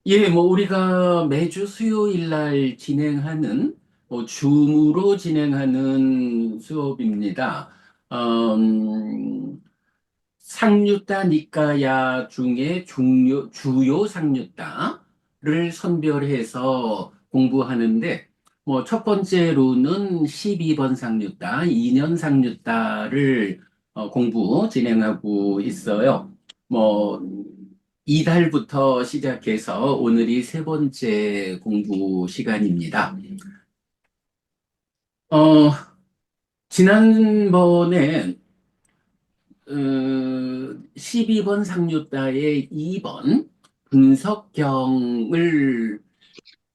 예, 뭐, 우리가 매주 수요일 날 진행하는, 줌으로 진행하는 수업입니다. 음, 상류다 니까야 중에 주요 상류다를 선별해서 공부하는데, 뭐, 첫 번째로는 12번 상류다, 2년 상류다를 공부 진행하고 있어요. 뭐, 이달부터 시작해서 오늘이 세 번째 공부 시간입니다. 어, 지난번에 12번 상류다의 2번 분석경을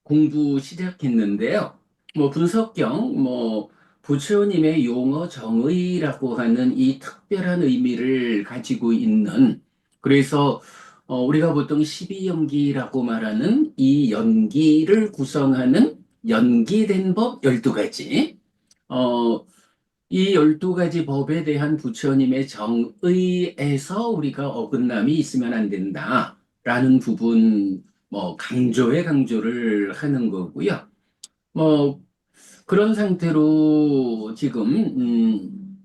공부 시작했는데요. 뭐 분석경, 뭐 부처님의 용어 정의라고 하는 이 특별한 의미를 가지고 있는 그래서 우리가 보통 12연기라고 말하는 이 연기를 구성하는 연기된 법 12가지. 어, 이 12가지 법에 대한 부처님의 정의에서 우리가 어긋남이 있으면 안 된다라는 부분, 뭐, 강조를 하는 거고요. 뭐, 그런 상태로 지금,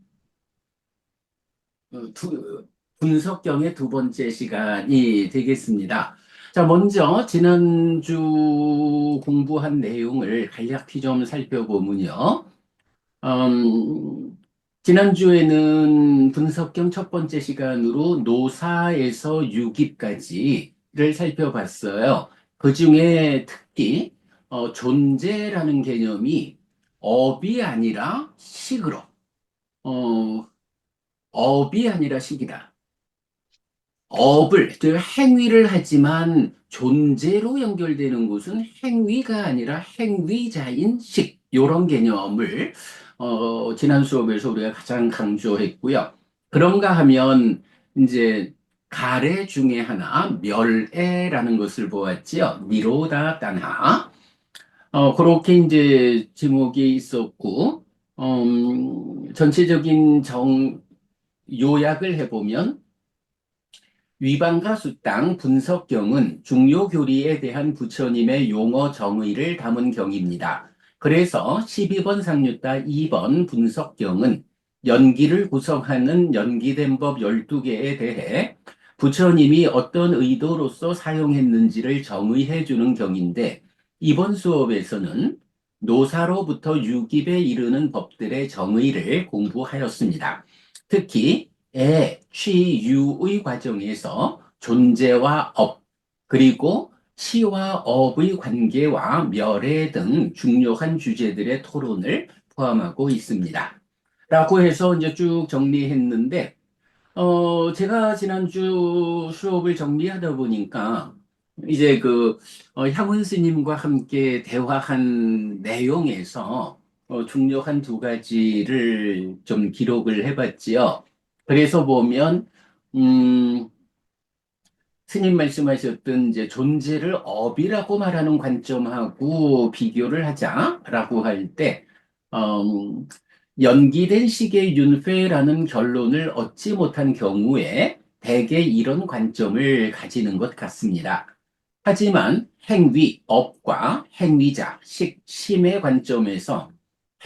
분석경의 두 번째 시간이 되겠습니다. 자, 먼저 지난주 공부한 내용을 간략히 좀 살펴보면요. 음, 지난주에는 분석경 첫 번째 시간으로 노사에서 유기까지를 살펴봤어요. 그 중에 특히 존재라는 개념이 업이 아니라 식으로, 어, 업이 아니라 식이다. 즉 행위를 하지만 존재로 연결되는 것은 행위가 아니라 행위자인 식, 요런 개념을 지난 수업에서 우리가 가장 강조했고요. 그런가 하면 이제 가래 중에 하나 멸애라는 것을 보았지요. 니로다 따나. 그렇게 이제 제목이 있었고 전체적인 요약을 해보면 위반과 수당 분석경은 중요 교리에 대한 부처님의 용어 정의를 담은 경입니다. 그래서 12번 상류다 2번 분석경은 연기를 구성하는 연기된 법 12개에 대해 부처님이 어떤 의도로서 사용했는지를 정의해 주는 경인데 이번 수업에서는 노사로부터 유깁에 이르는 법들의 정의를 공부하였습니다. 특히 취, 유의 과정에서 존재와 업, 그리고 치와 업의 관계와 멸해 등 중요한 주제들의 토론을 포함하고 있습니다. 라고 해서 이제 쭉 정리했는데, 제가 지난주 수업을 정리하다 보니까, 이제 향훈 스님과 함께 대화한 내용에서, 중요한 두 가지를 좀 기록을 해봤지요. 그래서 보면, 음, 스님 말씀하셨던 이제 존재를 업이라고 말하는 관점하고 비교를 하자라고 할 때, 음, 연기된 식의 윤회라는 결론을 얻지 못한 경우에 대개 이런 관점을 가지는 것 같습니다. 하지만 행위, 업과 행위자, 심의 관점에서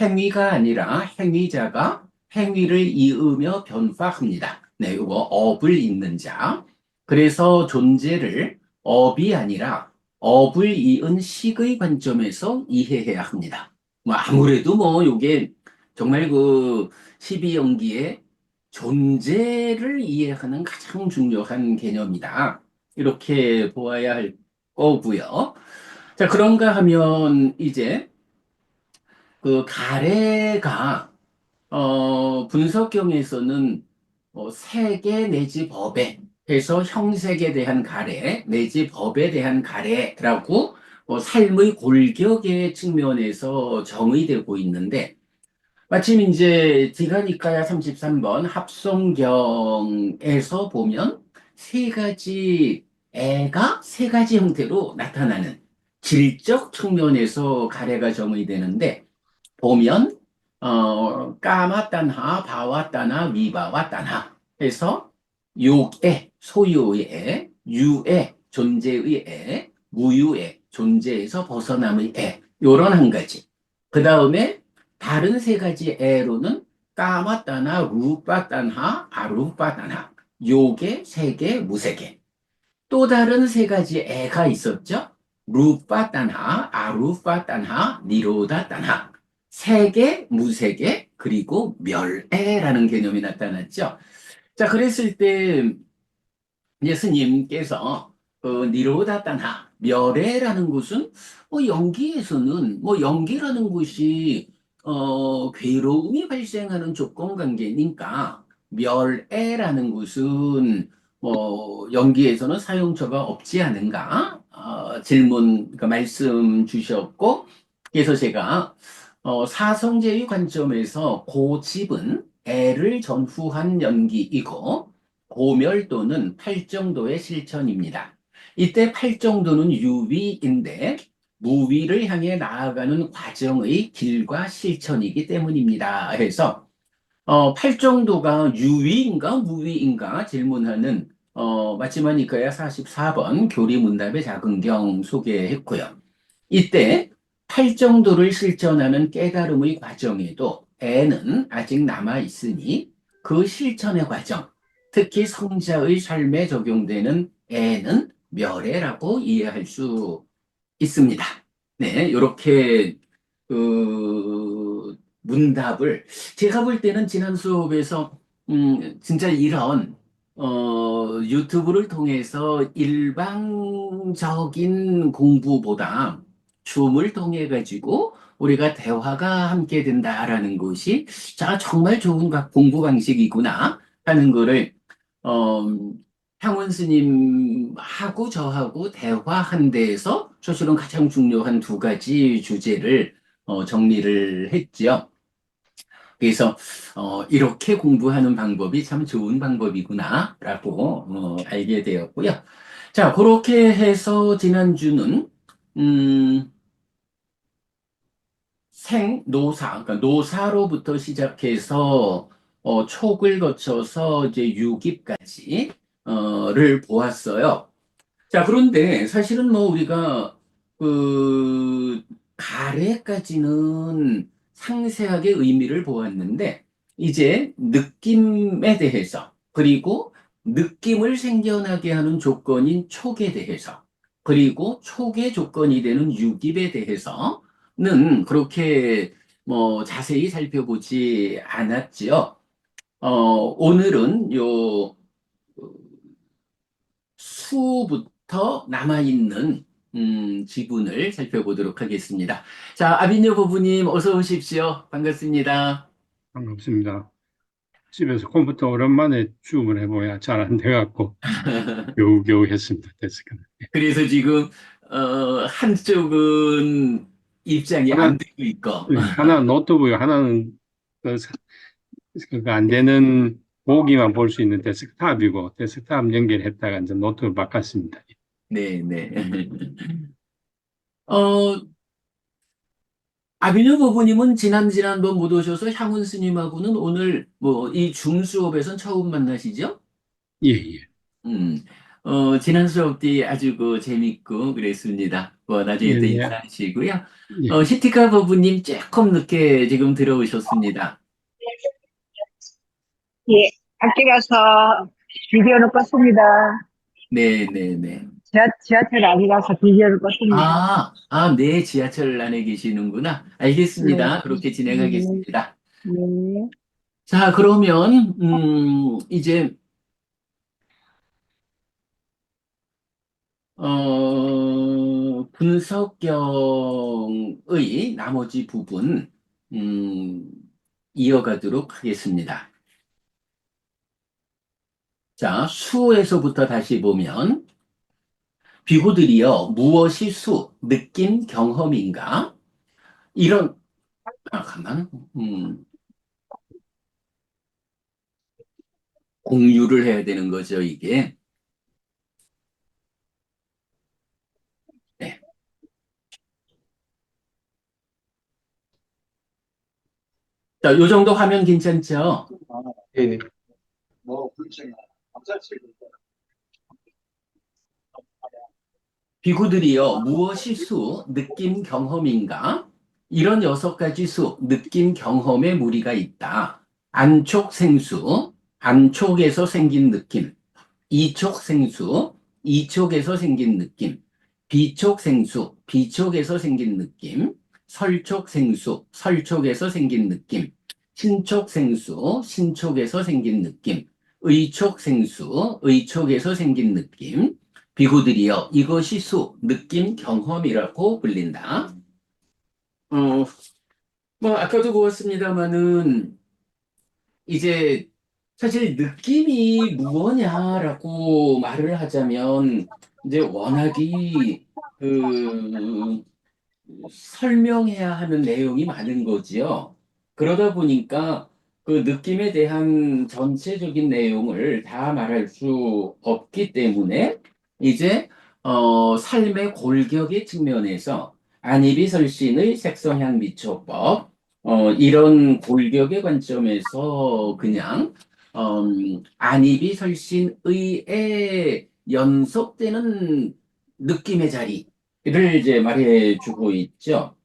행위가 아니라 행위자가 행위를 이으며 변화합니다. 네, 이거 업을 잇는 자. 그래서 존재를 업이 아니라 업을 이은 식의 관점에서 이해해야 합니다. 뭐 아무래도 뭐 이게 정말 12연기의 존재를 이해하는 가장 중요한 개념이다. 이렇게 보아야 할 거고요. 자, 그런가 하면 이제 가래가 분석경에서는 세계 내지 법에 해서 형색에 대한 가래 내지 법에 대한 가래라고 삶의 골격의 측면에서 정의되고 있는데 마침 이제 디가니까야 33번 합성경에서 보면 세 가지 애가 세 가지 형태로 나타나는 질적 측면에서 가래가 정의되는데 보면 까마따나 바와따나 위바와따나 해서 욕의 소유의 애, 유의 존재의 애, 무유의 존재에서 벗어남의 애 요런 한 가지. 그 다음에 다른 세 가지 애로는 까마따나 루빠따나 아루빠따나 요게 세계 무세계. 또 다른 세 가지 애가 있었죠. 루빠따나 아루빠따나 니로다따나 세계 무세계 그리고 멸애라는 개념이 나타났죠. 자, 그랬을 때 예수님께서 니로다따나 멸애라는 것은 연기에서는 연기라는 것이 괴로움이 발생하는 조건 관계니까 멸애라는 것은 연기에서는 사용처가 없지 않은가 질문 그 말씀 주셨고 그래서 제가 사성제의 관점에서 고집은 애를 전후한 연기이고 고멸도는 팔정도의 실천입니다. 이때 팔정도는 유위인데 무위를 향해 나아가는 과정의 길과 실천이기 때문입니다. 해서 팔정도가 유위인가 무위인가 질문하는 마치마니까야 44번 교리문답의 작은경 소개했고요. 이때 팔정도를 실천하는 깨달음의 과정에도 애는 아직 남아 있으니 그 실천의 과정, 특히 성자의 삶에 적용되는 애는 멸애라고 이해할 수 있습니다. 네, 이렇게 문답을 제가 볼 때는 지난 수업에서 진짜 이런 유튜브를 통해서 일방적인 공부보다 줌을 통해 가지고 우리가 대화가 함께 된다라는 것이 자 정말 좋은 공부 방식이구나 하는 거를 어, 향원 스님하고 저하고 대화한 데에서 사실은 가장 중요한 두 가지 주제를 정리를 했지요. 그래서 이렇게 공부하는 방법이 참 좋은 방법이구나라고 알게 되었고요. 자, 그렇게 해서 지난주는 음, 생노사, 그러니까 노사로부터 시작해서 촉을 거쳐서 이제 유깁까지 를 보았어요. 자, 그런데 사실은 우리가 그 가래까지는 상세하게 의미를 보았는데 이제 느낌에 대해서 그리고 느낌을 생겨나게 하는 조건인 촉에 대해서 그리고 촉의 조건이 되는 유깁에 대해서는 그렇게 자세히 살펴보지 않았지요. 오늘은 요 수부터 남아있는 지분을 살펴보도록 하겠습니다. 자, 아비뉴 고부님 어서 오십시오. 반갑습니다. 반갑습니다. 집에서 컴퓨터 오랜만에 줌을 해보야 잘 안 돼갖고 겨우겨우 했습니다. 데스크는. 그래서 지금 한쪽은 입장이 안 하나, 되고 있고 하나 노트북, 하나는 그안 되는 보기만 볼 수 있는 데스크탑이고 데스크탑 연결했다가 이제 노트북 바꿨습니다. 네, 네. 어, 아비뉴 고부님은 지난번 못 오셔서 향훈 스님하고는 오늘 이 줌 수업에선 처음 만나시죠? 예, 예. 음, 지난 수업 때 아주 재밌고 그랬습니다. 나중에 네, 또 네. 인사하시고요. 예. 시티카 버부님 조금 늦게 지금 들어오셨습니다. 예, 밖이라서 비디오를 껐습니다. 네네네. 지하철 안이라서 비디오를 껐습니다. 네, 지하철 안에 계시는구나. 네, 알겠습니다. 그렇게 네, 진행하겠습니다. 네. 자, 그러면, 이제, 분석경의 나머지 부분, 음, 이어가도록 하겠습니다. 자, 수에서부터 다시 보면, 비구들이여, 무엇이 수, 느낌, 경험인가? 이런, 가만, 공유를 해야 되는 거죠, 이게. 네. 자, 요 정도 화면 괜찮죠? 네네. 비구들이여 무엇이 수, 느낌, 경험인가? 이런 6가지 수, 느낌, 경험의 무리가 있다. 안촉생수, 안촉에서 생긴 느낌. 이촉생수, 이촉에서 생긴 느낌. 비촉생수, 비촉에서 생긴 느낌. 설촉생수, 설촉에서 생긴 느낌. 신촉생수, 신촉에서 생긴 느낌. 의촉생수, 의촉에서 생긴 느낌. 비구들이여, 이것이 수, 느낌, 경험이라고 불린다. 아까도 보았습니다마는, 이제, 사실 느낌이 무엇냐라고 말을 하자면, 이제 워낙이, 그, 설명해야 하는 내용이 많은 거지요. 그러다 보니까 그 느낌에 대한 전체적인 내용을 다 말할 수 없기 때문에 이제 삶의 골격의 측면에서 안이비설신의 색성향 미초법 이런 골격의 관점에서 그냥 안이비설신의에 연속되는 느낌의 자리 를 이제 말해주고 있죠.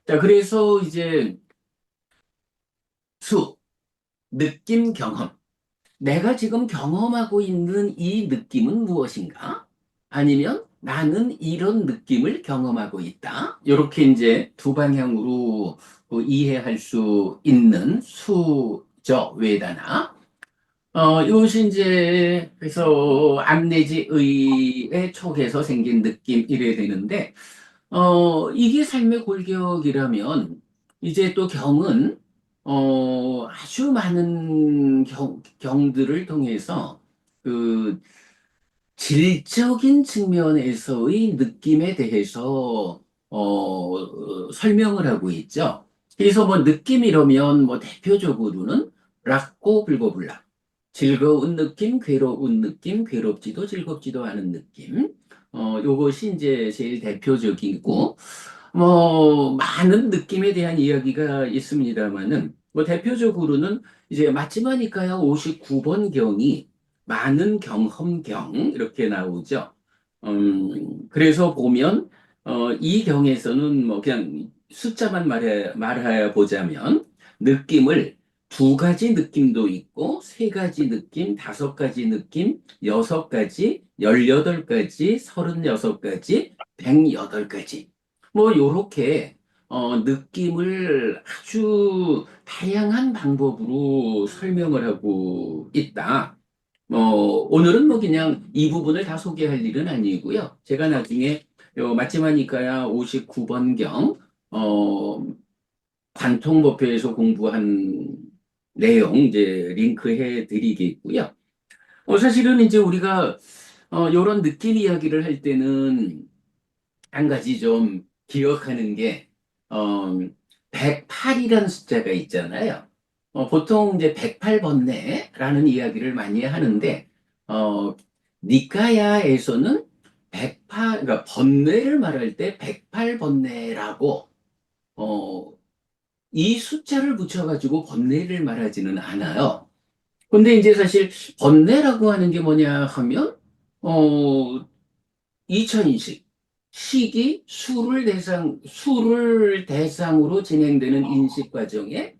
자, 그래서 이제 수, 느낌, 경험. 내가 지금 경험하고 있는 이 느낌은 무엇인가? 아니면 나는 이런 느낌을 경험하고 있다. 이렇게 이제 두 방향으로 이해할 수 있는 수죠, 외다나. 이것이 이제 그래서 암내지 의의 촉에서 생긴 느낌 이래 되는데 이게 삶의 골격이라면, 이제 또 경은, 아주 많은 경들을 통해서, 그, 질적인 측면에서의 느낌에 대해서, 설명을 하고 있죠. 그래서 뭐 느낌이라면 뭐 대표적으로는 락고 불고불락. 즐거운 느낌, 괴로운 느낌, 괴롭지도 즐겁지도 않은 느낌. 요것이 이제 제일 대표적이고, 많은 느낌에 대한 이야기가 있습니다만은, 뭐 대표적으로는 이제 마지막이니까요, 59번 경이 많은 경험경, 이렇게 나오죠. 그래서 보면, 이 경에서는 뭐 그냥 숫자만 말해 보자면, 느낌을 2가지 느낌도 있고, 3가지 느낌, 5가지 느낌, 6가지, 18가지, 36가지, 108가지. 뭐, 요렇게, 느낌을 아주 다양한 방법으로 설명을 하고 있다. 오늘은 뭐 그냥 이 부분을 다 소개할 일은 아니고요. 제가 나중에 요 마지막이니까야 59번경, 관통법표에서 공부한 내용 이제 링크해 드리겠고요. 사실은 이제 우리가 이런 느낌 이야기를 할 때는 한 가지 좀 기억하는 게 어, 108이라는 숫자가 있잖아요. 보통 이제 108번뇌라는 이야기를 많이 하는데 어, 니카야에서는 108, 그러니까 번뇌를 말할 때 108번뇌라고 이 숫자를 붙여가지고 번뇌를 말하지는 않아요. 근데 이제 사실 번뇌라고 하는 게 뭐냐 하면 어, 이천인식, 식이 수를 대상으로 진행되는 인식 과정에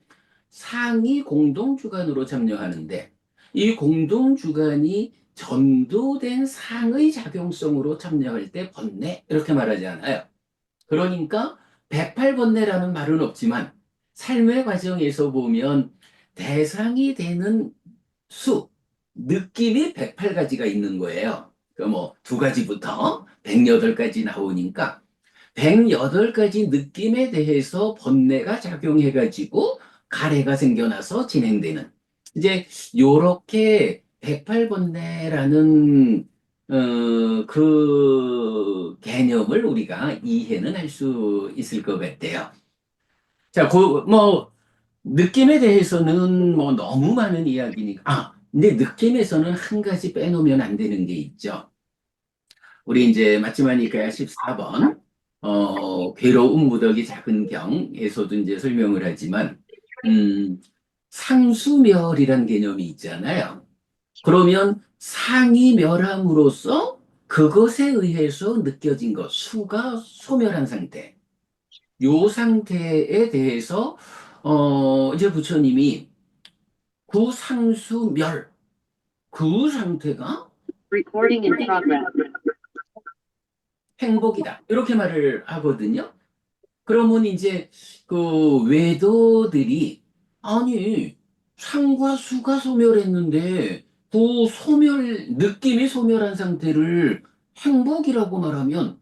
상위 공동 주관으로 참여하는데 이 공동 주관이 전도된 상의 작용성으로 참여할 때 번뇌 이렇게 말하지 않아요. 그러니까 108번뇌라는 말은 없지만 삶의 과정에서 보면 대상이 되는 수, 느낌이 108가지가 있는 거예요. 그 뭐 2가지부터 108가지 나오니까 108가지 느낌에 대해서 번뇌가 작용해가지고 가래가 생겨나서 진행되는 이제 요렇게 108번뇌라는 그 개념을 우리가 이해는 할 수 있을 것 같아요. 자, 느낌에 대해서는 뭐 너무 많은 이야기니까. 근데 느낌에서는 한 가지 빼놓으면 안 되는 게 있죠. 우리 이제 마지막이니까 14번, 괴로운 무더기 작은 경에서도 이제 설명을 하지만, 상수멸이란 개념이 있잖아요. 그러면 상이 멸함으로써 그것에 의해서 느껴진 것, 수가 소멸한 상태. 요 상태에 대해서, 이제 부처님이 구상수멸, 그 상태가 Recording in progress. 행복이다. 이렇게 말을 하거든요. 그러면 이제 그 외도들이 아니 상과 수가 소멸했는데 그 느낌이 소멸한 상태를 행복이라고 말하면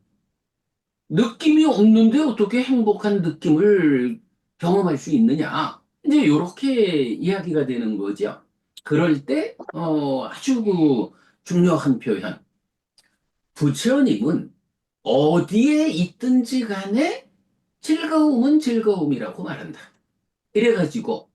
느낌이 없는데 어떻게 행복한 느낌을 경험할 수 있느냐? 이제 이렇게 이야기가 되는 거죠. 그럴 때 아주 그 중요한 표현. 부처님은 어디에 있든지 간에 즐거움은 즐거움이라고 말한다. 이래가지고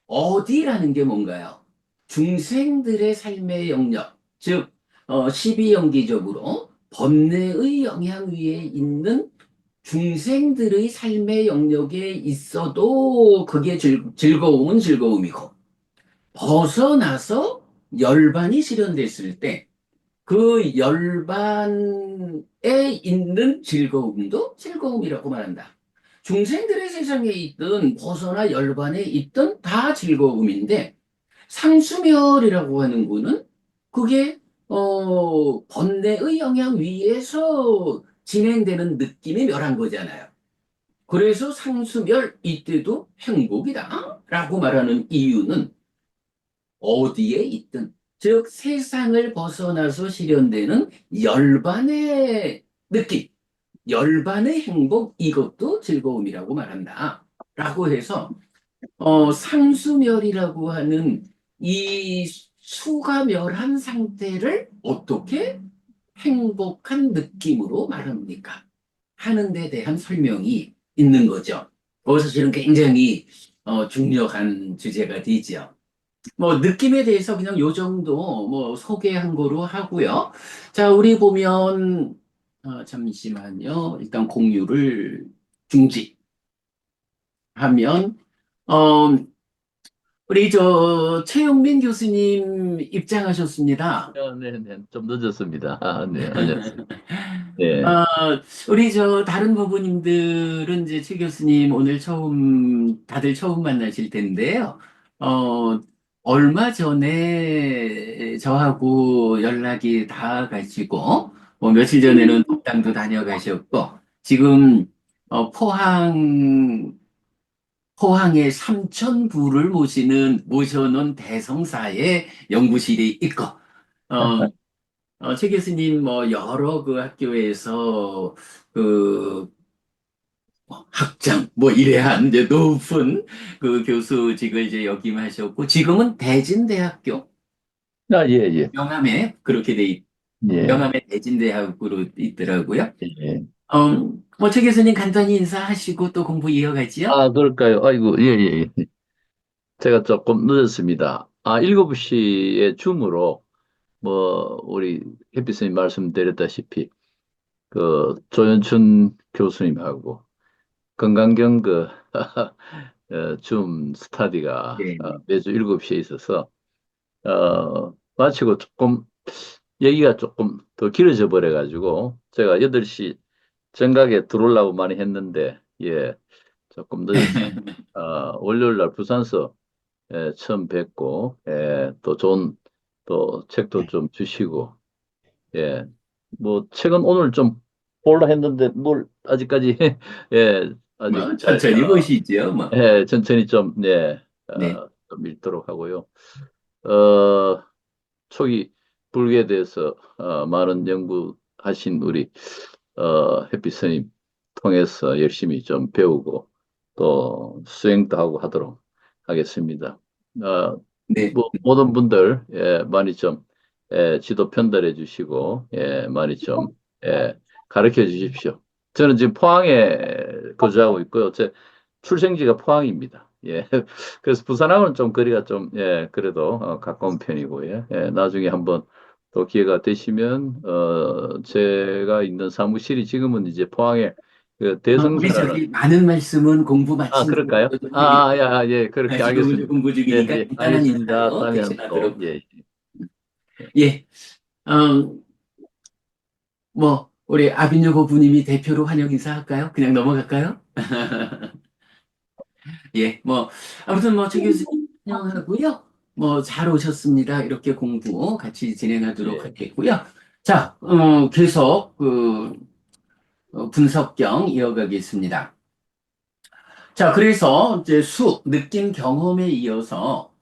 어디라는 게 뭔가요? 중생들의 삶의 영역, 즉 12연기적으로 번뇌의 영향 위에 있는 중생들의 삶의 영역에 있어도 그게 즐거움은 즐거움이고 벗어나서 열반이 실현됐을 때 그 열반에 있는 즐거움도 즐거움이라고 말한다. 중생들의 세상에 있든 벗어나 열반에 있든 다 즐거움인데 상수멸이라고 하는 거는 그게 번뇌의 영향 위에서 진행되는 느낌이 멸한 거잖아요. 그래서 상수멸 이때도 행복이다 라고 말하는 이유는 어디에 있든 즉 세상을 벗어나서 실현되는 열반의 느낌, 열반의 행복 이것도 즐거움이라고 말한다 라고 해서 상수멸이라고 하는 이 수가 멸한 상태를 어떻게 행복한 느낌으로 말합니까? 하는 데 대한 설명이 있는 거죠. 그것은 사실은 굉장히 중요한 주제가 되죠. 뭐 느낌에 대해서 그냥 요 정도 뭐 소개한 거로 하고요. 자, 우리 보면 잠시만요. 일단 공유를 중지하면 어, 우리 최영민 교수님 입장하셨습니다. 네네. 좀 늦었습니다. 네, 안녕하세요. 네. 어, 우리 다른 부부님들은 이제 최 교수님 오늘 다들 처음 만나실 텐데요. 어, 얼마 전에 저하고 연락이 닿아가지고, 뭐 며칠 전에는 법당도 다녀가셨고, 지금 포항에 삼천부를 모셔놓은 대성사의 연구실이 있고, 어, 최 교수님, 뭐, 여러 그 학교에서, 그, 학장, 뭐, 이래한 이제 높은 그 교수직을 이제 역임하셨고, 지금은 대진대학교, 예, 예. 예, 명함에 대진대학으로 있더라고요. 예. 뭐, 최 교수님 간단히 인사하시고 또 공부 이어가지요? 그럴까요? 아이고, 예, 예. 예. 제가 조금 늦었습니다. 7시에 줌으로, 우리 햇빛선생님 말씀드렸다시피, 조연춘 교수님하고, 건강경 줌 스타디가 네. 매주 7시에 있어서, 마치고 얘기가 조금 더 길어져 버려가지고, 제가 8시 정각에 들어오려고 많이 했는데, 예, 조금 늦었습니다. 월요일 날 부산서 처음 뵙고, 또 좋은 또 책도 좀 주시고, 예, 책은 오늘 좀 볼라 했는데, 아직까지, 예, 뭐, 아직 천천히 보시죠, 뭐. 천천히 좀, 네. 좀 읽도록 하고요. 어, 초기 불교에 대해서 많은 연구하신 우리 햇빛 스님 통해서 열심히 좀 배우고 또 수행도 하고 하도록 하겠습니다. 네. 모든 분들 많이 좀 지도 편달해 주시고 많이 좀 가르쳐 주십시오. 저는 지금 포항에 거주하고 있고요. 제 출생지가 포항입니다. 예. 그래서 부산하고는 좀 거리가 좀 그래도 가까운 편이고요. 나중에 한번 또 기회가 되시면 제가 있는 사무실이 지금은 이제 포항에 그 우리 대성사라는 많은 말씀은 공부 마친 그럴까요? 후에 좀 해드릴게요. 예, 그렇게 지금 이제 알겠습니다. 공부 예, 중이니까 예, 간단한 알겠습니다. 인사로 다음에 또, 대신하도록. 예. 예. 음, 뭐, 우리 아빈여 고부님이 대표로 환영 인사할까요? 그냥 넘어갈까요? 예, 뭐, 아무튼 뭐, 최 교수님 환영하고요. 뭐, 잘 오셨습니다. 이렇게 공부 같이 진행하도록 예. 하겠고요. 자, 계속, 분석경 이어가겠습니다. 자, 그래서 이제 느낌 경험에 이어서,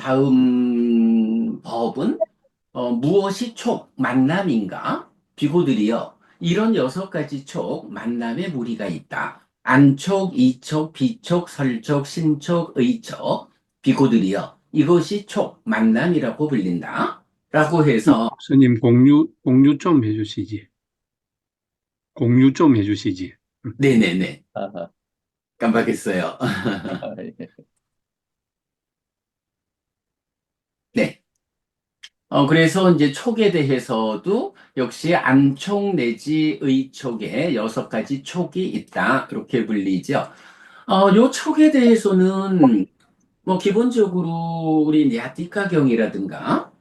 다음 법은, 무엇이 촉, 만남인가? 비고들이요. 이런 6가지 촉, 만남의 무리가 있다. 안촉, 이촉, 비촉, 설촉, 신촉, 의촉, 비고들이요. 이것이 촉, 만남이라고 불린다. 라고 해서, 스님 공유 좀 해주시지. 공유 좀 해주시지. 네네네. 아하. 깜빡했어요. 예. 네. 그래서 이제 촉에 대해서도 역시 안촉 내지 의촉에 6가지 촉이 있다. 그렇게 불리죠. 요 촉에 대해서는 뭐 기본적으로 우리 냐티카경이라든가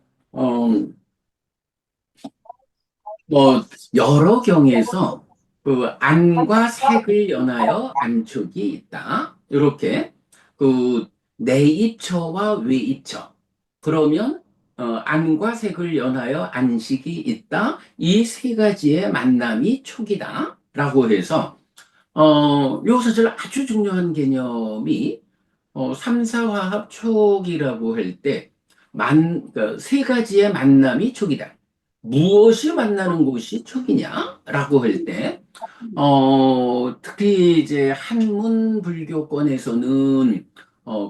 뭐 여러 경에서 그 안과 색을 연하여 안촉이 있다. 이렇게 그 내입처와 외입처. 그러면 안과 색을 연하여 안식이 있다. 이 3가지의 만남이 촉이다. 라고 해서 요 아주 중요한 개념이 삼사화합 촉이라고 할 때, 그러니까 3가지의 만남이 촉이다. 무엇이 만나는 곳이 촉이냐? 라고 할 때, 특히 이제 한문 불교권에서는,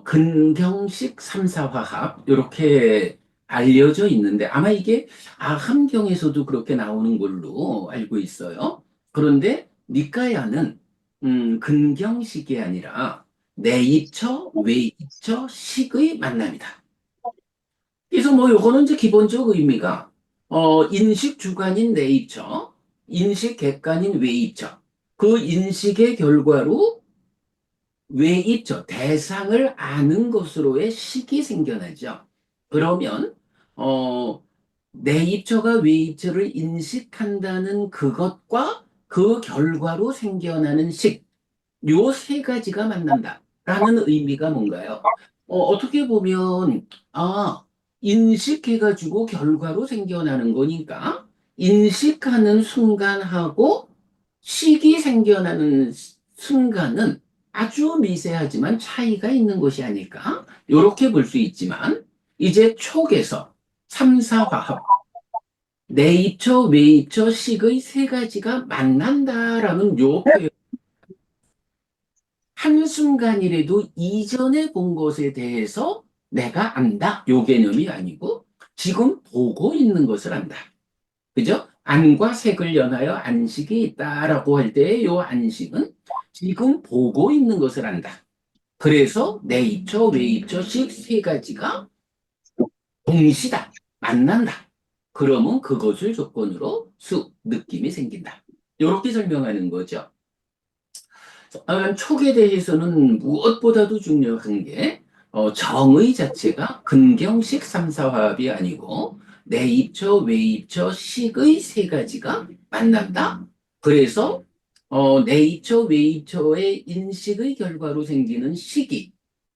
근경식 삼사화합, 이렇게 알려져 있는데, 아마 이게 아함경에서도 그렇게 나오는 걸로 알고 있어요. 그런데, 니까야는, 근경식이 아니라, 내입처, 외입처, 식의 만남이다. 그래서 뭐 요거는 이제 기본적 의미가 인식 주관인 내입처, 인식 객관인 외입처. 그 인식의 결과로 외입처, 대상을 아는 것으로의 식이 생겨나죠. 그러면 내입처가 외입처를 인식한다는 그것과 그 결과로 생겨나는 식, 요 3가지가 만난다라는 의미가 뭔가요? 어떻게 보면, 인식해가지고 결과로 생겨나는 거니까, 인식하는 순간하고 식이 생겨나는 순간은 아주 미세하지만 차이가 있는 것이 아닐까? 이렇게 볼 수 있지만, 이제 촉에서 3, 4화합, 내입처, 외입처, 식의 3가지가 만난다라는 요 표현. 한순간이라도 이전에 본 것에 대해서 내가 안다. 요 개념이 아니고 지금 보고 있는 것을 안다. 그죠? 안과 색을 연하여 안식이 있다라고 할 때의 요 안식은 지금 보고 있는 것을 안다. 그래서 내입처, 외입처, 식 3가지가 동시다. 만난다. 그러면 그것을 조건으로 느낌이 생긴다. 이렇게 설명하는 거죠. 촉에 대해서는 무엇보다도 중요한 게 정의 자체가 근경식 삼사화합이 아니고 내입처, 외입처, 식의 3가지가 만난다. 그래서 내입처, 외입처의 인식의 결과로 생기는 식이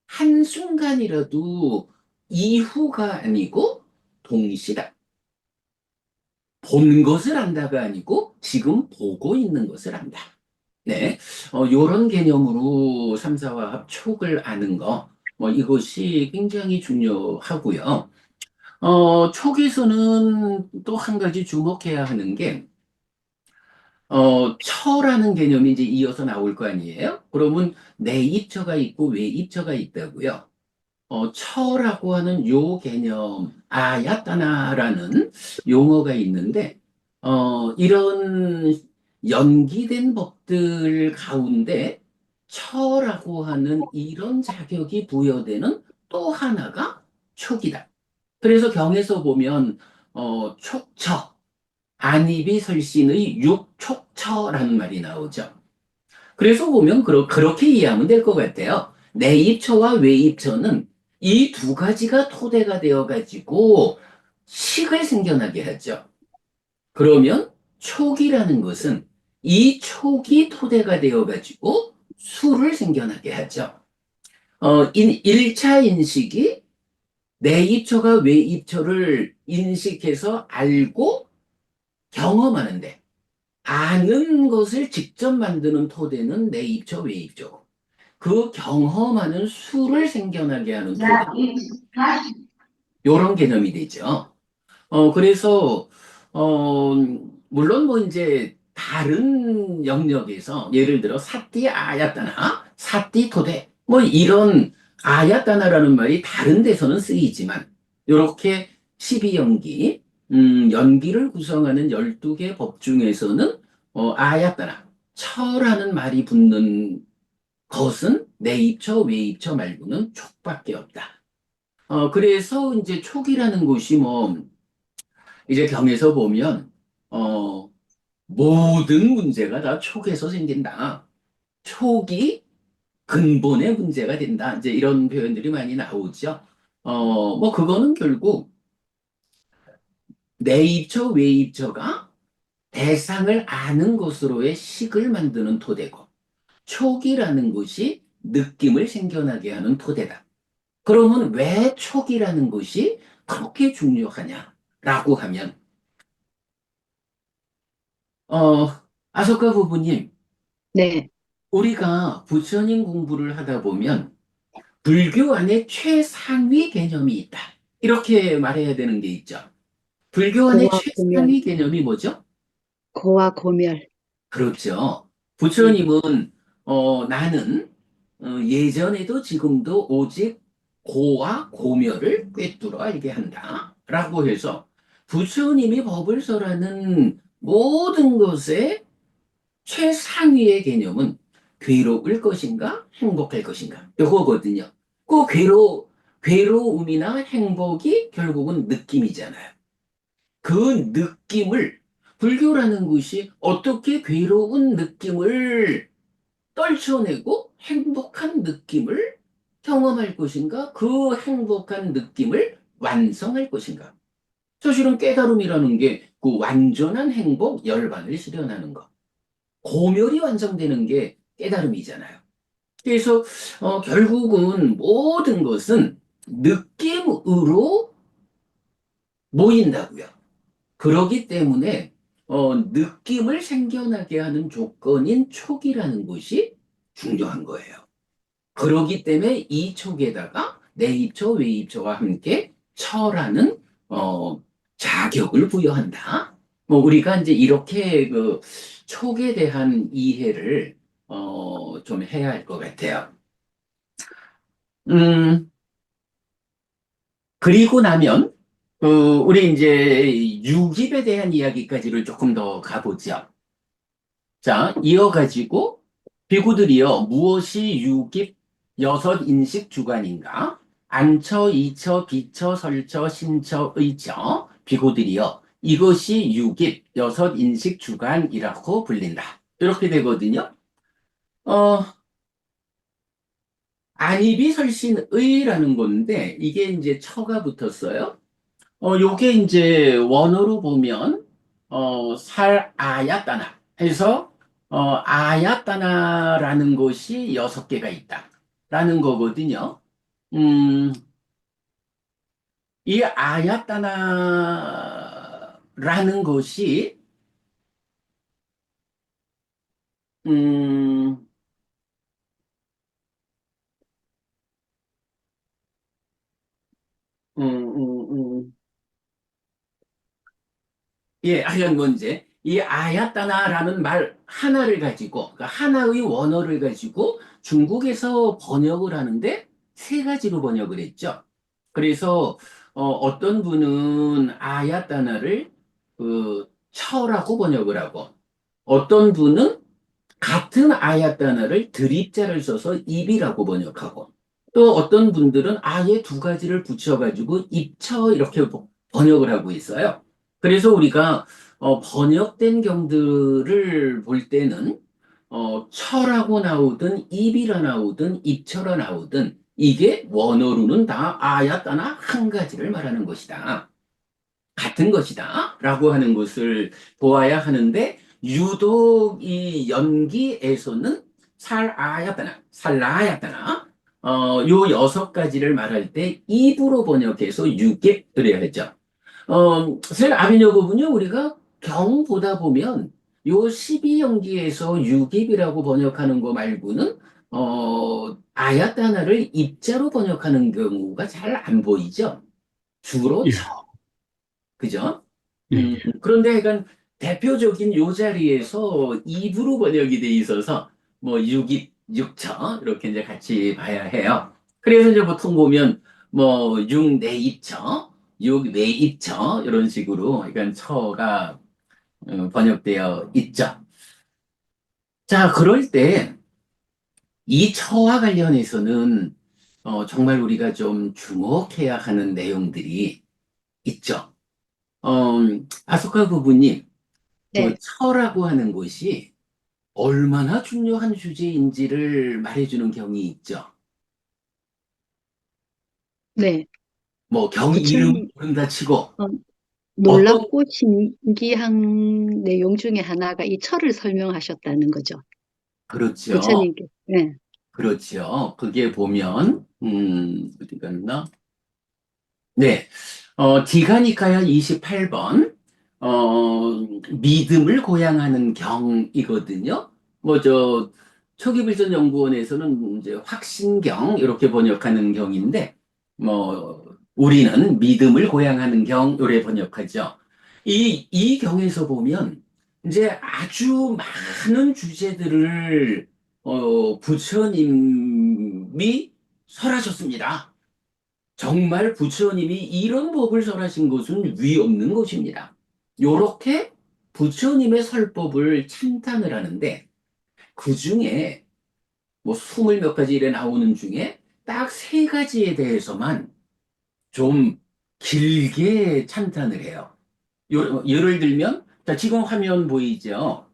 한순간이라도 이후가 아니고 동시다. 본 것을 안다가 아니고 지금 보고 있는 것을 안다. 네, 요런 개념으로 삼사와 합촉을 아는 거, 뭐 이것이 굉장히 중요하고요. 촉에서는 또 한 가지 주목해야 하는 게, 처라는 개념이 이제 이어서 나올 거 아니에요? 그러면 내입처가 있고 외입처가 있다고요. 처라고 하는 요 개념, 아야따나라는 용어가 있는데, 이런 연기된 법들 가운데 처라고 하는 이런 자격이 부여되는 또 하나가 촉이다. 그래서 경에서 보면, 촉처, 안입이 설신의 육촉처라는 말이 나오죠. 그래서 보면 그렇게 이해하면 될 것 같아요. 내입처와 외입처는 이 2가지가 토대가 되어가지고 식을 생겨나게 하죠. 그러면 촉이라는 것은 이 촉이 토대가 되어가지고 수를 생겨나게 하죠. 1차 인식이 내입처가 외입처를 인식해서 알고 경험하는데, 아는 것을 직접 만드는 토대는 내입처, 외입처고, 그 경험하는 수를 생겨나게 하는 토대, 이런 개념이 되죠. 그래서, 어, 물론 뭐 이제 다른 영역에서 예를 들어 사띠 아야따나, 사띠 토대, 뭐 이런 아야따나라는 말이 다른 데서는 쓰이지만, 이렇게 12연기, 연기를 구성하는 12개 법 중에서는 아야따나, 처라는 말이 붙는 것은 내입처, 외입처 말고는 촉밖에 없다. 그래서 이제 촉이라는 것이 뭐 이제 경에서 보면 모든 문제가 다 촉에서 생긴다. 촉이 근본의 문제가 된다. 이제 이런 표현들이 많이 나오죠. 뭐 그거는 결국 내입처, 외입처가 대상을 아는 것으로의 식을 만드는 토대고, 촉이라는 것이 느낌을 생겨나게 하는 토대다. 그러면 왜 촉이라는 것이 그렇게 중요하냐라고 하면, 어, 아소카 부부님, 네. 우리가 부처님 공부를 하다 보면 불교 안에 최상위 개념이 있다. 이렇게 말해야 되는 게 있죠. 불교 안에 고와 고멸, 최상위 개념이 뭐죠? 고와 고멸. 그렇죠. 네. 부처님은 나는 예전에도 지금도 오직 고와 고멸을 꿰뚫어 알게 한다. 라고 해서 부처님이 법을 설하는 모든 것의 최상위의 개념은 괴로울 것인가, 행복할 것인가. 요거거든요. 그 괴로움이나 행복이 결국은 느낌이잖아요. 그 느낌을, 불교라는 것이 어떻게 괴로운 느낌을 떨쳐내고 행복한 느낌을 경험할 것인가, 그 행복한 느낌을 완성할 것인가. 사실은 깨달음이라는 게 그 완전한 행복, 열반을 실현하는 것. 고멸이 완성되는 게 깨달음이잖아요. 그래서 결국은 모든 것은 느낌으로 모인다고요. 그러기 때문에 느낌을 생겨나게 하는 조건인 촉이라는 것이 중요한 거예요. 그러기 때문에 이 촉에다가 내입처, 외입처와 함께 처라는 자격을 부여한다. 뭐 우리가 이제 이렇게 그 촉에 대한 이해를 좀 해야 할 것 같아요. 음, 그리고 나면 우리 이제 유깁에 대한 이야기까지를 조금 더 가보죠. 자, 이어가지고 비구들이여 무엇이 유깁 여섯 인식 주관인가? 안처, 이처, 비처, 설처, 신처, 의처 비구들이여 이것이 유깁 여섯 인식 주관이라고 불린다. 이렇게 되거든요. 어, 안입이 설신의라는 건데 이게 이제 처가 붙었어요. 요게 이제 원어로 보면, 살 아야따나 해서, 아야따나라는 것이 6개가 있다. 라는 거거든요. 음, 이 아야따나라는 것이, 음, 음, 예, 하여간 문제. 이 아야따나라는 말 하나를 가지고, 그러니까 하나의 원어를 가지고 중국에서 번역을 하는데 3가지로 번역을 했죠. 그래서 떤 분은 아야따나를 처라고 번역을 하고, 어떤 분은 같은 아야따나를 드립자를 써서 입이라고 번역하고, 또 어떤 분들은 아예 2가지를 붙여가지고 입처 이렇게 번역을 하고 있어요. 그래서 우리가 번역된 경들을 볼 때는 처라고 나오든 입이라 나오든 입처라 나오든 이게 원어로는 다 아야따나 한 가지를 말하는 것이다. 같은 것이다 라고 하는 것을 보아야 하는데, 유독 이 연기에서는 살라야다나 요 여섯 가지를 말할 때 입으로 번역해서 유계 그래야 했죠. 사실 아비녀고분요, 우리가 경 보다 보면 요 12연기에서 유깁이라고 번역하는 거 말고는 아야따나를 입자로 번역하는 경우가 잘 안 보이죠. 주로 예, 그죠? 예, 예. 그런데 약간 대표적인 요 자리에서 입으로 번역이 돼 있어서 뭐 육입, 육처 이렇게 이제 같이 봐야 해요. 그래서 이제 보통 보면 뭐 육내입처, 육외입처 이런 식으로 그러니까 처가 번역되어 있죠. 자, 그럴 때 이 처와 관련해서는 정말 우리가 좀 주목해야 하는 내용들이 있죠. 아소카 부부님, 그 네, 처라고 하는 것이 얼마나 중요한 주제인지를 말해주는 경이 있죠. 네. 뭐 경이 이름 부처님, 모른다 치고 어, 어떤 놀랍고 신기한 내용 중에 하나가 이 철을 설명하셨다는 거죠. 그렇죠. 부처님께. 네, 그렇죠. 그게 보면 어디 갔나? 네. 디가니카야 28번, 믿음을 고양하는 경이거든요. 초기불전연구원에서는 이제 확신경, 이렇게 번역하는 경인데, 우리는 믿음을 고양하는 경, 요래 번역하죠. 이 경에서 보면, 이제 아주 많은 주제들을, 부처님이 설하셨습니다. 정말 부처님이 이런 법을 설하신 것은 위 없는 것입니다. 요렇게 부처님의 설법을 찬탄을 하는데 그 중에 뭐 스물 몇 가지 일에 나오는 중에 딱 세 가지에 대해서만 좀 길게 찬탄을 해요. 예를 들면, 자, 지금 화면 보이죠?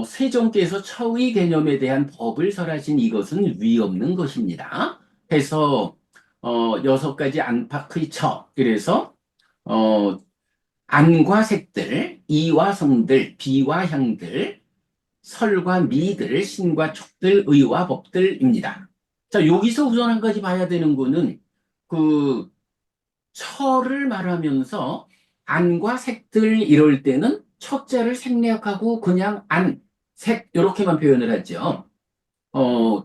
세종께서 처의 개념에 대한 법을 설하신 이것은 위 없는 것입니다. 해서 여섯 가지 안팎의 처. 그래서 어, 안과 색들, 이와 성들, 비와 향들, 설과 미들, 신과 촉들, 의와 법들입니다. 자, 여기서 우선 한 가지 봐야 되는 거는 그 처를 말하면서 안과 색들 이럴 때는 첫자를 생략하고 그냥 안, 색 이렇게만 표현을 하죠. 어,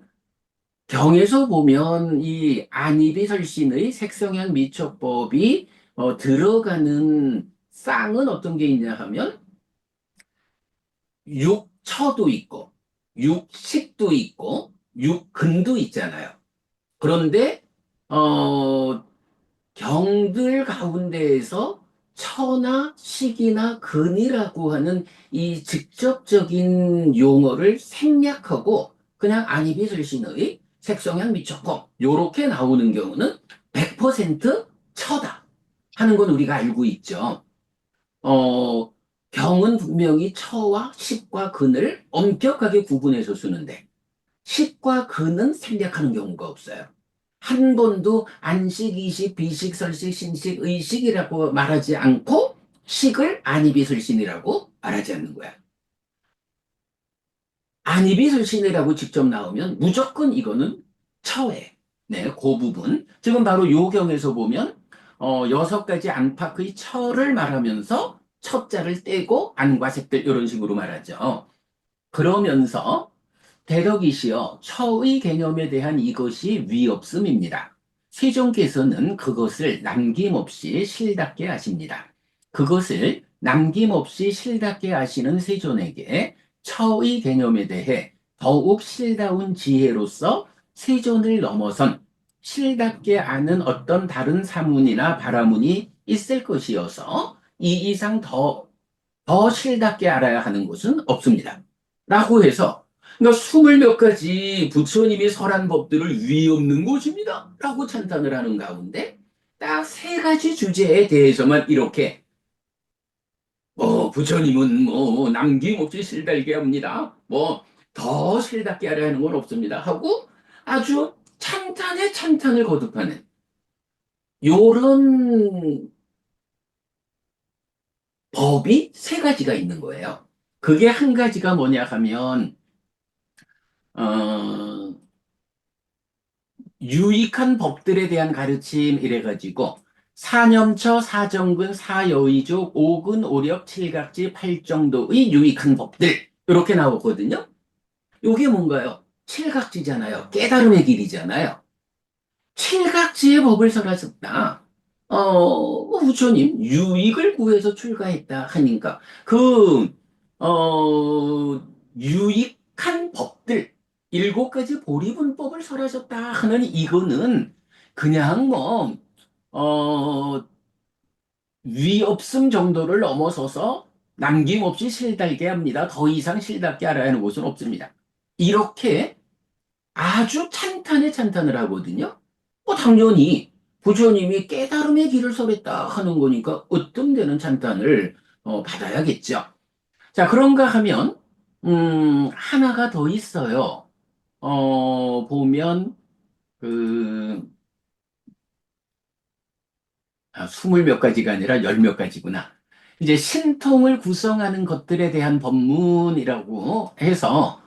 경에서 보면 이 안이비설신의 색성향 미촉법이 들어가는 쌍은 어떤 게 있냐 하면 육처도 있고 육식도 있고 육근도 있잖아요. 그런데 어, 경들 가운데에서 처나 식이나 근이라고 하는 이 직접적인 용어를 생략하고 그냥 안이비설신의 색성향 미촉법 요렇게 나오는 경우는 100% 처다 하는 건 우리가 알고 있죠. 어, 경은 분명히 처와 식과 근을 엄격하게 구분해서 쓰는데 식과 근은 생략하는 경우가 없어요. 한 번도 안식, 이식, 비식, 설식, 신식, 의식이라고 말하지 않고 식을 안이비설신이라고 말하지 않는 거야. 안이비설신이라고 직접 나오면 무조건 이거는 처해. 네, 그 부분. 지금 바로 요 경에서 보면 여섯 가지 안팎의 처를 말하면서 첫자를 떼고 안과 색들 이런 식으로 말하죠. 그러면서 대덕이시여 처의 개념에 대한 이것이 위없음입니다. 세종께서는 그것을 남김없이 실답게 하십니다. 그것을 남김없이 실답게 하시는 세존에게 처의 개념에 대해 더욱 실다운 지혜로서 세존을 넘어선 실답게 아는 어떤 다른 사문이나 바라문이 있을 것이어서 이 이상 더 실답게 알아야 하는 것은 없습니다. 라고 해서 그러니까 스물 몇 가지 부처님이 설한 법들을 위 없는 것입니다. 라고 찬탄을 하는 가운데 딱 세 가지 주제에 대해서만 이렇게 부처님은 남김없이 실달게 합니다. 더 실답게 하려 하는 건 없습니다. 하고 아주 찬탄에 찬탄을 거듭하는 요런 법이 세 가지가 있는 거예요. 그게 한 가지가 뭐냐 하면, 어, 유익한 법들에 대한 가르침 이래가지고, 사념처, 사정근, 사여의족, 오근, 오력, 칠각지, 팔정도의 유익한 법들. 이렇게 나오거든요. 요게 뭔가요? 칠각지잖아요. 깨달음의 길이잖아요. 칠각지의 법을 설하셨다. 부처님, 유익을 구해서 출가했다 하니까, 유익한 법들, 일곱 가지 보리분법을 설하셨다 하는 이거는 그냥 위 없음 정도를 넘어서서 남김없이 실달게 합니다. 더 이상 실답게 알아야 하는 곳은 없습니다. 이렇게 아주 찬탄에 찬탄을 하거든요. 당연히 부처님이 깨달음의 길을 설했다 하는 거니까 어떤 데는 찬탄을 받아야겠죠. 자, 그런가 하면 하나가 더 있어요. 보면 그 20 몇 가지가 아니라 10 몇 가지구나. 이제 신통을 구성하는 것들에 대한 법문이라고 해서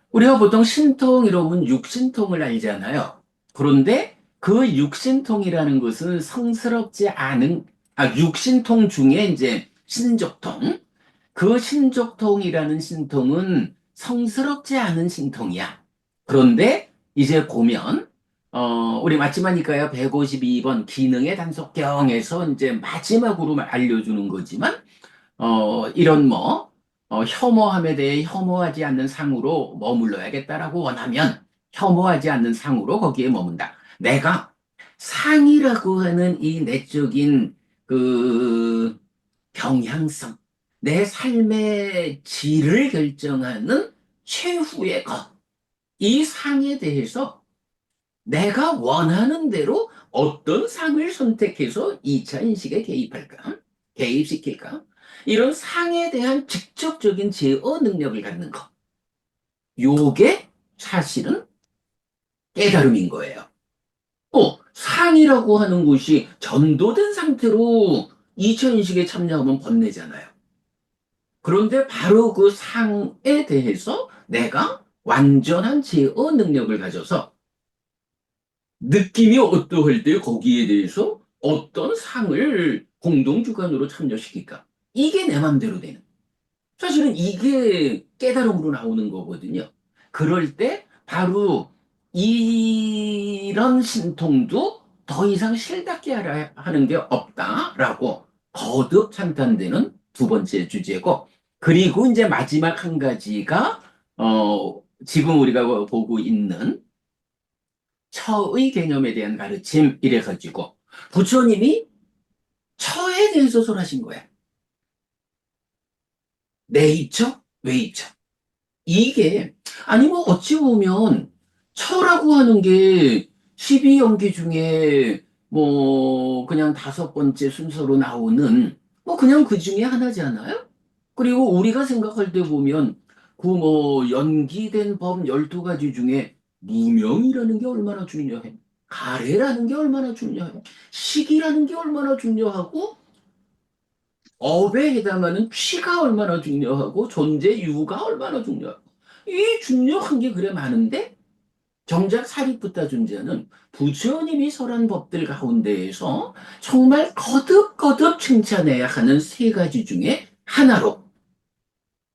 우리가 보통 신통 이러면 육신통을 알잖아요. 그런데 그 육신통이라는 것은 성스럽지 않은, 육신통 중에 이제 신족통. 그 신족통이라는 신통은 성스럽지 않은 신통이야. 그런데 이제 보면, 우리 맞지마니까요, 152번 기능의 단속경에서 이제 마지막으로 알려주는 거지만, 이런 혐오함에 대해 혐오하지 않는 상으로 머물러야겠다라고 원하면 혐오하지 않는 상으로 거기에 머문다. 내가 상이라고 하는 이 내적인 그 경향성, 내 삶의 질을 결정하는 최후의 것, 이 상에 대해서 내가 원하는 대로 어떤 상을 선택해서 2차 인식에 개입할까? 개입시킬까? 이런 상에 대한 직접적인 제어 능력을 갖는 것. 요게 사실은 깨달음인 거예요. 상이라고 하는 것이 전도된 상태로 2차 인식에 참여하면 번뇌잖아요. 그런데 바로 그 상에 대해서 내가 완전한 제어 능력을 가져서 느낌이 어떠할 때 거기에 대해서 어떤 상을 공동주관으로 참여시킬까? 이게 내 맘대로 되는. 사실은 이게 깨달음으로 나오는 거거든요. 그럴 때 바로 이런 신통도 더 이상 실답게 하는 게 없다라고 거듭 찬탄되는 두 번째 주제고, 그리고 이제 마지막 한 가지가 지금 우리가 보고 있는 처의 개념에 대한 가르침 이래가지고 부처님이 처에 대해서 설하신 거야. 내입처, 외입처. 이게 아니 어찌 보면 처라고 하는 게 12연기 중에 그냥 5번째 순서로 나오는 그냥 그 중에 하나잖아요. 그리고 우리가 생각할 때 보면 그 연기된 법 12가지 중에 무명이라는 게 얼마나 중요해. 가래라는 게 얼마나 중요해. 식이라는 게 얼마나 중요하고 업에 해당하는 취가 얼마나 중요하고 존재유가 얼마나 중요하고 이 중요한 게 그래 많은데 정작 사리푸타 존재는 부처님이 설한 법들 가운데에서 정말 거듭거듭 칭찬해야 하는 세 가지 중에 하나로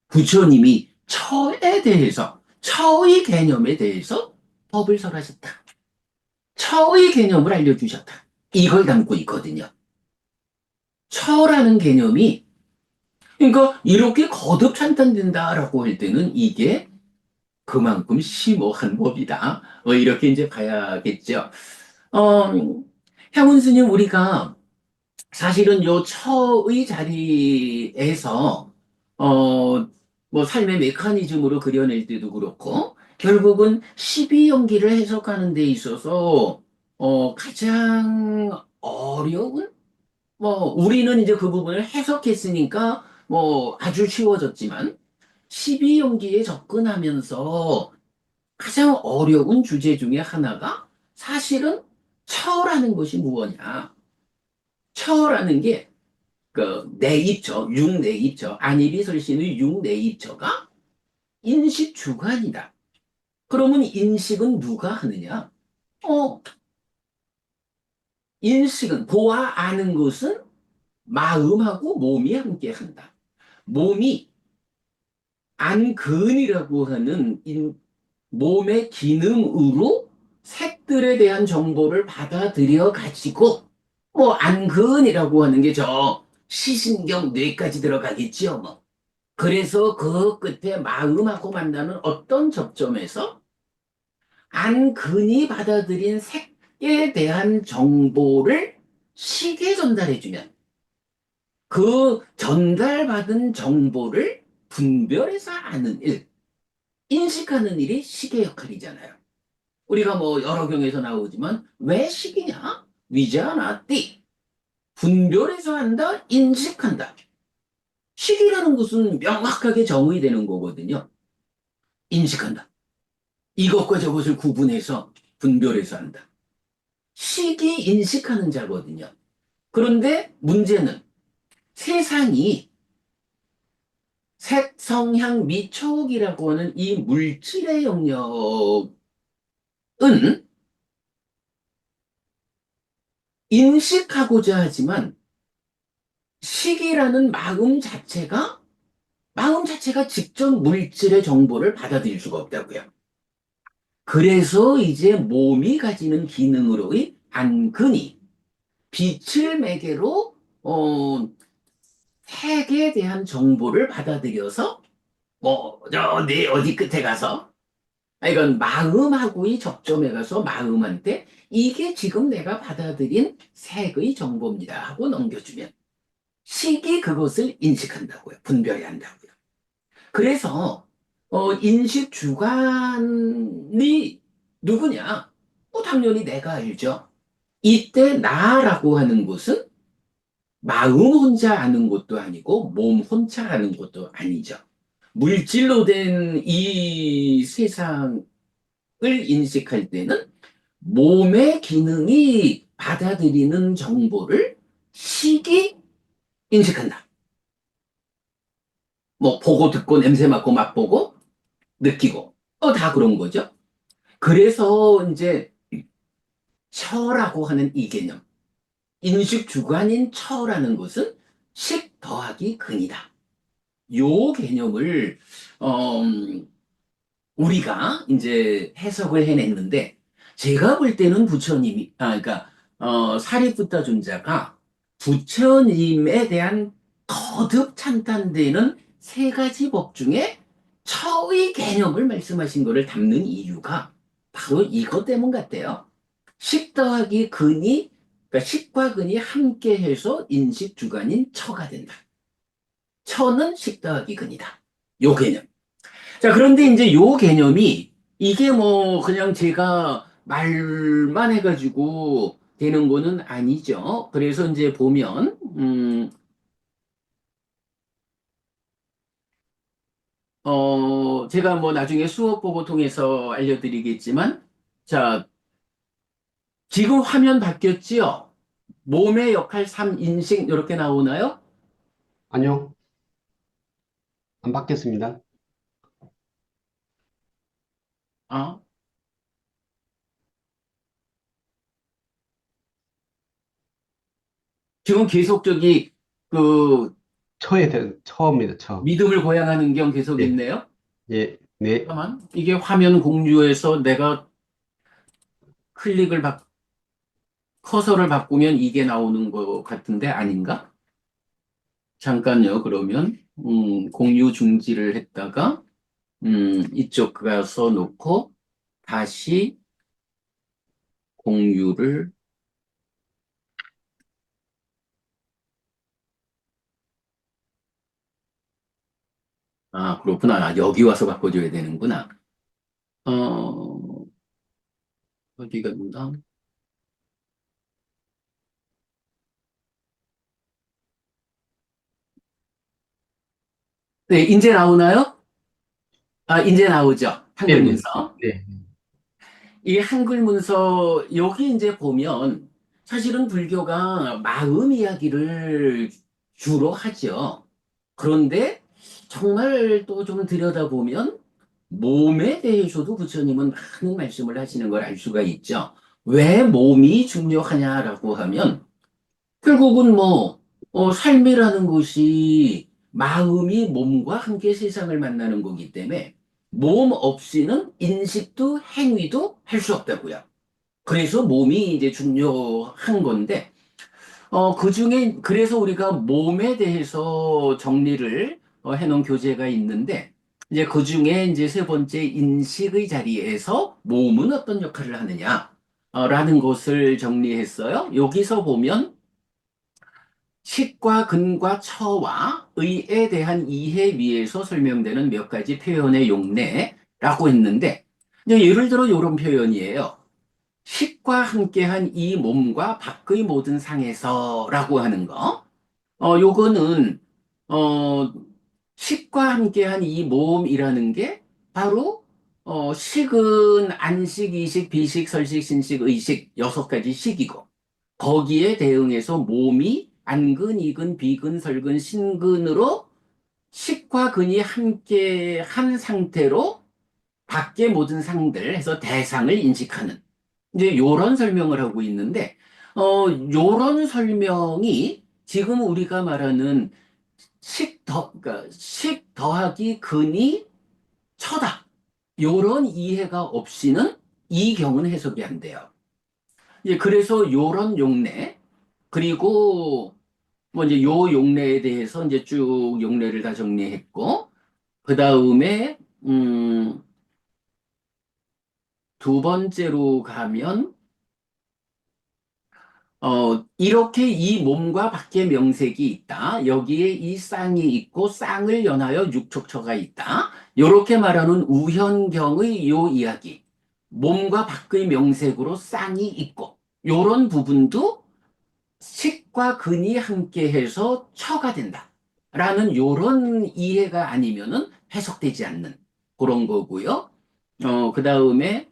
부처님이 처에 대해서 처의 개념에 대해서 법을 설하셨다. 처의 개념을 알려주셨다. 이걸 담고 있거든요. 처라는 개념이 그러니까 이렇게 거듭 찬탄된다라고 할 때는 이게 그만큼 심오한 법이다. 이렇게 이제 봐야겠죠. 어, 향훈 스님 우리가 사실은 요 처의 자리에서 삶의 메커니즘으로 그려낼 때도 그렇고 결국은 12연기를 해석하는 데 있어서 가장 어려운 우리는 이제 그 부분을 해석했으니까 아주 쉬워졌지만 12연기에 접근하면서 가장 어려운 주제 중에 하나가 사실은 처라는 것이 무엇이냐. 처라는 게 그 내입처, 육내입처, 안입이설신의 육내입처가 인식 주관이다. 그러면 인식은 누가 하느냐? 인식은, 보아 아는 것은 마음하고 몸이 함께 한다. 몸이 안근이라고 하는 몸의 기능으로 색들에 대한 정보를 받아들여 가지고, 뭐 안근이라고 하는 게 저 시신경 뇌까지 들어가겠지요, 뭐. 그래서 그 끝에 마음하고 만나는 어떤 접점에서 안근이 받아들인 색에 대한 정보를 시계 전달해주면 그 전달받은 정보를 분별해서 아는 일, 인식하는 일이 시계 역할이잖아요. 우리가 뭐 여러 경에서 나오지만 왜 시기냐? 위자나 띠. 분별해서 한다, 인식한다. 시기라는 것은 명확하게 정의되는 거거든요. 인식한다. 이것과 저것을 구분해서 분별해서 한다. 시기 인식하는 자거든요. 그런데 문제는 세상이 색, 성향, 미촉이라고 하는 이 물질의 영역은 인식하고자 하지만 식이라는 마음 자체가 직접 물질의 정보를 받아들일 수가 없다고요. 그래서 이제 몸이 가지는 기능으로의 안근이 빛을 매개로 색에 대한 정보를 받아들여서 내 어디 끝에 가서 이건 마음하고의 접점에 가서 마음한테 이게 지금 내가 받아들인 색의 정보입니다 하고 넘겨주면 식이 그것을 인식한다고요. 분별해야 한다고요. 그래서 인식 주관이 누구냐? 당연히 내가 알죠. 이때 나라고 하는 것은 마음 혼자 아는 것도 아니고 몸 혼자 아는 것도 아니죠. 물질로 된 이 세상을 인식할 때는 몸의 기능이 받아들이는 정보를 식이 인식한다. 뭐 보고 듣고 냄새 맡고 맛보고 느끼고 다 그런 거죠. 그래서 이제 처라고 하는 이 개념, 인식 주관인 처라는 것은 식 더하기 근이다. 요 개념을 우리가 이제 해석을 해냈는데 제가 볼 때는 부처님이 그러니까 사리푸타 존자가 부처님에 대한 거듭 찬탄되는 세 가지 법 중에 처의 개념을 말씀하신 것을 담는 이유가 바로 이것 때문 같아요. 식 더하기 근이 그러니까 식과 근이 함께해서 인식 주관인 처가 된다. 처는 식 더하기 근이다. 요 개념. 자, 그런데 이제 요 개념이 이게 뭐 그냥 제가 말만 해가지고 되는 거는 아니죠. 그래서 이제 보면, 제가 뭐 나중에 수업 보고 통해서 알려드리겠지만, 자, 지금 화면 바뀌었지요? 몸의 역할 3인식 이렇게 나오나요? 아니요, 안 받겠습니다. 어? 지금 계속 저기 그 처입니다, 처. 믿음을 고양하는 경 계속 예, 있네요. 예, 네. 잠깐만, 이게 화면 공유에서 내가 클릭을 커서를 바꾸면 이게 나오는 것 같은데 아닌가? 잠깐요. 그러면 공유 중지를 했다가 이쪽 가서 놓고 다시 공유를 그렇구나. 여기 와서 바꿔줘야 되는구나. 어디가 있나? 네, 이제 나오나요? 이제 나오죠. 네, 한글 네, 문서. 네. 이 한글 문서 여기 이제 보면 사실은 불교가 마음 이야기를 주로 하죠. 그런데 정말 또 좀 들여다보면 몸에 대해서도 부처님은 많은 말씀을 하시는 걸 알 수가 있죠. 왜 몸이 중요하냐라고 하면 결국은 삶이라는 것이 마음이 몸과 함께 세상을 만나는 거기 때문에 몸 없이는 인식도 행위도 할 수 없다고요. 그래서 몸이 이제 중요한 건데, 그중에, 그래서 우리가 몸에 대해서 정리를 해놓은 교재가 있는데, 이제 그중에 이제 세 번째 인식의 자리에서 몸은 어떤 역할을 하느냐, 라는 것을 정리했어요. 여기서 보면, 식과 근과 처와 의에 대한 이해 위에서 설명되는 몇 가지 표현의 용례라고 했는데, 이제 예를 들어 이런 표현이에요. 식과 함께한 이 몸과 밖의 모든 상에서라고 하는 거. 요거는, 어, 식과 함께한 이 몸이라는 게 바로, 식은 안식, 이식, 비식, 설식, 신식, 의식, 6가지 식이고, 거기에 대응해서 몸이 안근, 이근, 비근, 설근, 신근으로 식과 근이 함께 한 상태로 밖의 모든 상들 해서 대상을 인식하는 이제 요런 설명을 하고 있는데 요런 설명이 지금 우리가 말하는 그러니까 식 더하기 근이 처다. 요런 이해가 없이는 이 경은 해석이 안 돼요. 예, 그래서 요런 용례 그리고 뭐 이제 요 용례에 대해서 이제 쭉 용례를 다 정리했고 그 다음에 두 번째로 가면 이렇게 이 몸과 밖에 명색이 있다. 여기에 이 쌍이 있고 쌍을 연하여 육척처가 있다. 이렇게 말하는 우현경의 요 이야기. 몸과 밖의 명색으로 쌍이 있고 요런 부분도 식과 근이 함께해서 처가 된다. 라는 요런 이해가 아니면은 해석되지 않는 그런 거고요. 그 다음에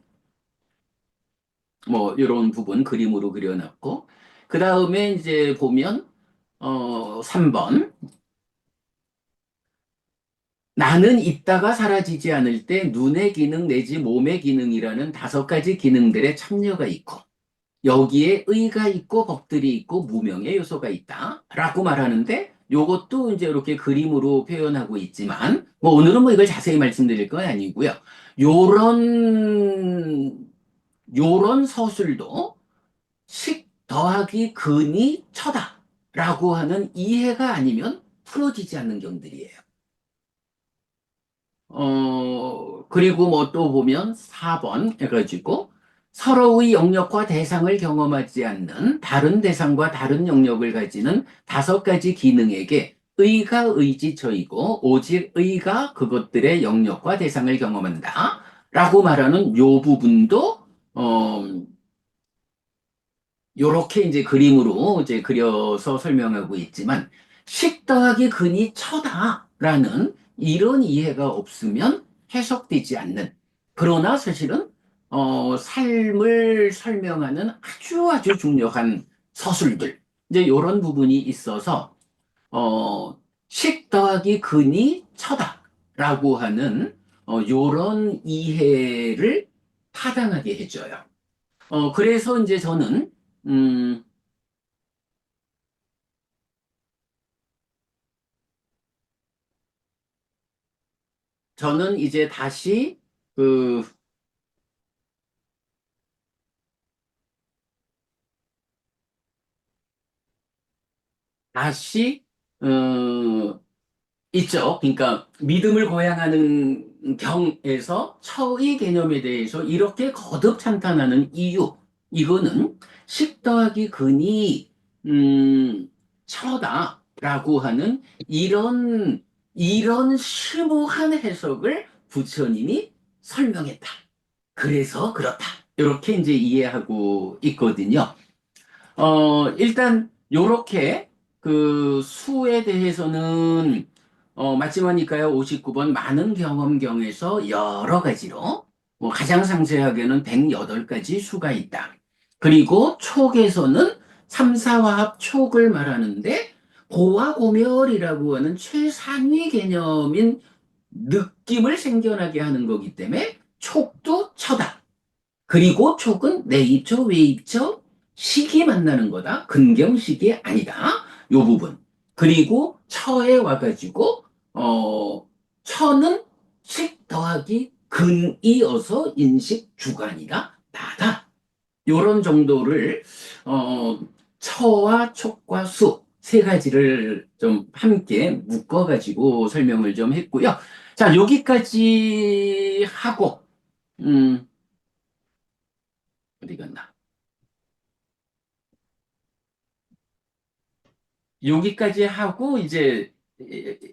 뭐 이런 부분 그림으로 그려놨고 그 다음에 이제 보면 3번 나는 있다가 사라지지 않을 때 눈의 기능 내지 몸의 기능이라는 5가지 기능들의 참여가 있고 여기에 의가 있고 법들이 있고 무명의 요소가 있다 라고 말하는데 요것도 이제 이렇게 그림으로 표현하고 있지만 뭐 오늘은 뭐 이걸 자세히 말씀드릴 건 아니고요. 요런 서술도 식 더하기 근이 처다라고 하는 이해가 아니면 풀어지지 않는 경들이에요. 그리고 뭐 또 보면 4번 해가지고 서로의 영역과 대상을 경험하지 않는 다른 대상과 다른 영역을 가지는 5가지 기능에게 의가 의지처이고 오직 의가 그것들의 영역과 대상을 경험한다. 라고 말하는 요 부분도 요렇게 이제 그림으로 이제 그려서 설명하고 있지만 식 더하기 근이 처다라는 이런 이해가 없으면 해석되지 않는 그러나 사실은 삶을 설명하는 아주 중요한 서술들 이제 요런 부분이 있어서 식 더하기 근이 처다라고 하는 요런 이해를 타당하게 해줘요. 그래서 이제 음, 저는 이제 그, 다시, 어, 있죠. 그러니까 믿음을 고양하는 경에서 처의 개념에 대해서 이렇게 거듭 찬탄하는 이유. 이거는 식 더하기 근이 처다라고 하는 이런 심오한 해석을 부처님이 설명했다. 그래서 그렇다. 이렇게 이제 이해하고 있거든요. 일단 요렇게 그 수에 대해서는 마지막이니까요. 59번 많은 경험경에서 여러 가지로 뭐 가장 상세하게는 108가지 수가 있다. 그리고 촉에서는 3, 4화합 촉을 말하는데 고와 고멸이라고 하는 최상위 개념인 느낌을 생겨나게 하는 거기 때문에 촉도 처다. 그리고 촉은 내입처, 외입처, 식이 만나는 거다. 근경식이 아니다. 요 부분. 그리고 처에 와가지고 처는 식 더하기 근이어서 인식 주관이다. 나다. 요런 정도를 처와 촉과 수 세 가지를 좀 함께 묶어가지고 설명을 좀 했고요. 자, 여기까지 하고 어디 갔나? 여기까지 하고 이제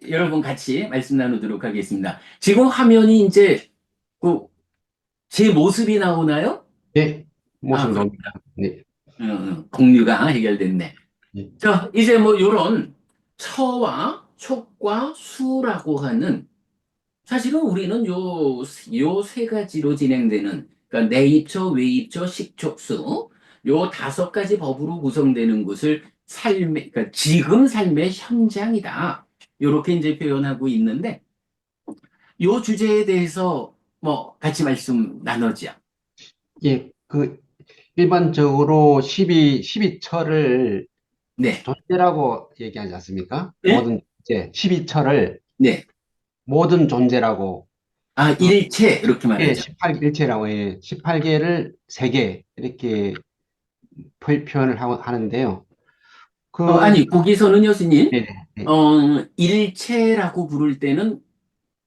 여러분 같이 말씀 나누도록 하겠습니다. 지금 화면이 이제 제 모습이 나오나요? 네, 모습 그렇구나. 나옵니다. 네. 공유가 해결됐네. 네. 자, 이제 뭐 요런 처와 촉과 수라고 하는 사실은 우리는 요 세 가지로 진행되는 그러니까 내입처, 외입처, 식촉수 요 5가지 법으로 구성되는 것을 그러니까 지금 삶의 현장이다. 요렇게 이제 표현하고 있는데 요 주제에 대해서 뭐 같이 말씀 나누죠. 예, 그 일반적으로 12철을 네, 존재라고 얘기하지 않습니까? 네, 모든 존재, 12철을 네. 모든 존재라고, 아, 어, 일체 이렇게 예, 말하죠. 18일체라고, 예, 18개를 3개 이렇게 표현을 하는데요. 그, 아니, 거기서는 교수님, 네, 네, 일체라고 부를 때는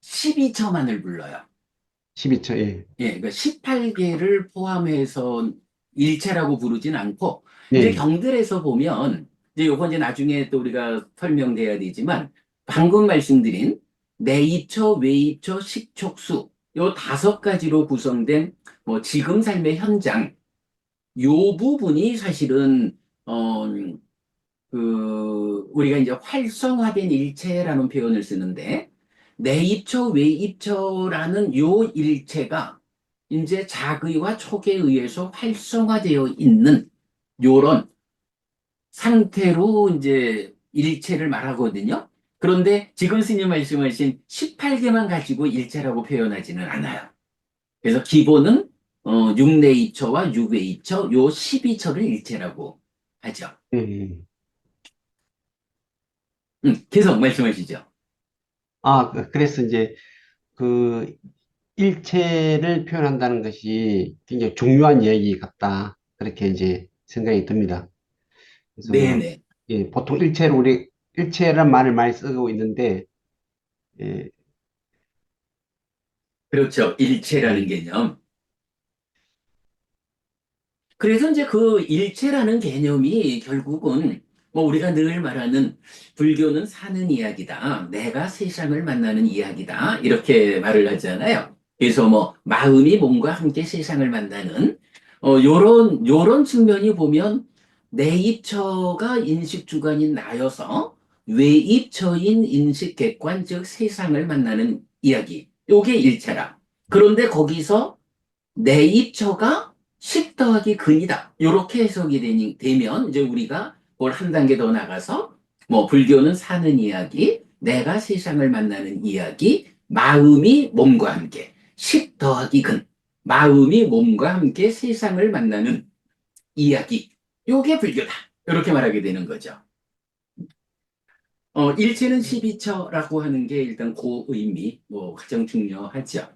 12처만을 불러요. 12철, 예, 예, 그러니까 18개를 포함해서 일체라고 부르진 않고, 이제 네, 경들에서 보면, 이제 요건 이제 나중에 또 우리가 설명돼야 되지만, 방금 말씀드린 내입처, 외입처, 식촉수, 요 5가지로 구성된 뭐 지금 삶의 현장, 요 부분이 사실은, 우리가 이제 활성화된 일체라는 표현을 쓰는데, 내입처, 외입처라는 요 일체가 이제 자의와 촉에 의해서 활성화되어 있는 요런 상태로 이제 일체를 말하거든요. 그런데 지금 스님 말씀하신 18개만 가지고 일체라고 표현하지는 않아요. 그래서 기본은 6내입처와 6외입처, 요 12처를 일체라고 하죠. 예. 계속 말씀하시죠. 그래서 이제 그 일체를 표현한다는 것이 굉장히 중요한 얘기 같다. 그렇게 이제 생각이 듭니다. 그래서 네네. 예, 보통 우리 일체란 말을 많이 쓰고 있는데, 예, 그렇죠. 일체라는 예, 개념. 그래서 이제 그 일체라는 개념이 결국은 뭐 우리가 늘 말하는 불교는 사는 이야기다. 내가 세상을 만나는 이야기다. 이렇게 말을 하잖아요. 그래서 뭐 마음이 몸과 함께 세상을 만나는 요런 측면이 보면 내입처가 인식 주관인 나여서 외입처인 인식 객관 즉 세상을 만나는 이야기. 요게 일체라. 그런데 거기서 내입처가 10 더하기 근이다. 이렇게 해석이 되면 이제 우리가 뭘 한 단계 더 나가서 뭐 불교는 사는 이야기, 내가 세상을 만나는 이야기, 마음이 몸과 함께 10 더하기 근, 마음이 몸과 함께 세상을 만나는 이야기. 요게 불교다. 이렇게 말하게 되는 거죠. 일체는 12처라고 하는 게 일단 그 의미, 뭐 가장 중요하죠.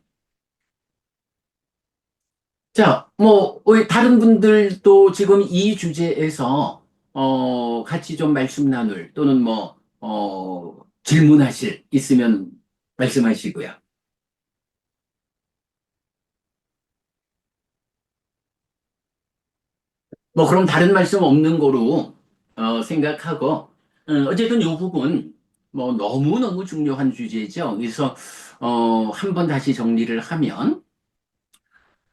자, 뭐, 우리 다른 분들도 지금 이 주제에서, 같이 좀 말씀 나눌, 또는 뭐, 질문하실, 있으면 말씀하시고요. 뭐, 그럼 다른 말씀 없는 거로, 생각하고, 어쨌든 이 부분, 뭐, 너무너무 중요한 주제죠. 그래서, 한번 다시 정리를 하면,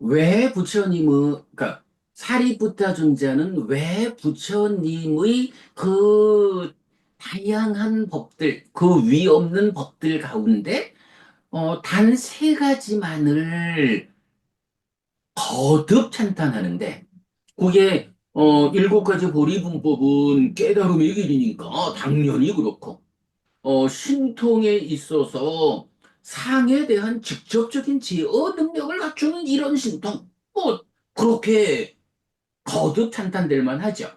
왜 부처님의, 그러니까 사리부타 존자는 왜 부처님의 그 다양한 법들, 그 위 없는 법들 가운데 단 3가지만을 거듭 찬탄하는데 그게 일곱 가지 보리분법은 깨달음의 길이니까 당연히 그렇고, 신통에 있어서 상에 대한 직접적인 제어 능력을 갖추는 이런 신통, 그렇게 거듭 탄탄될 만하죠.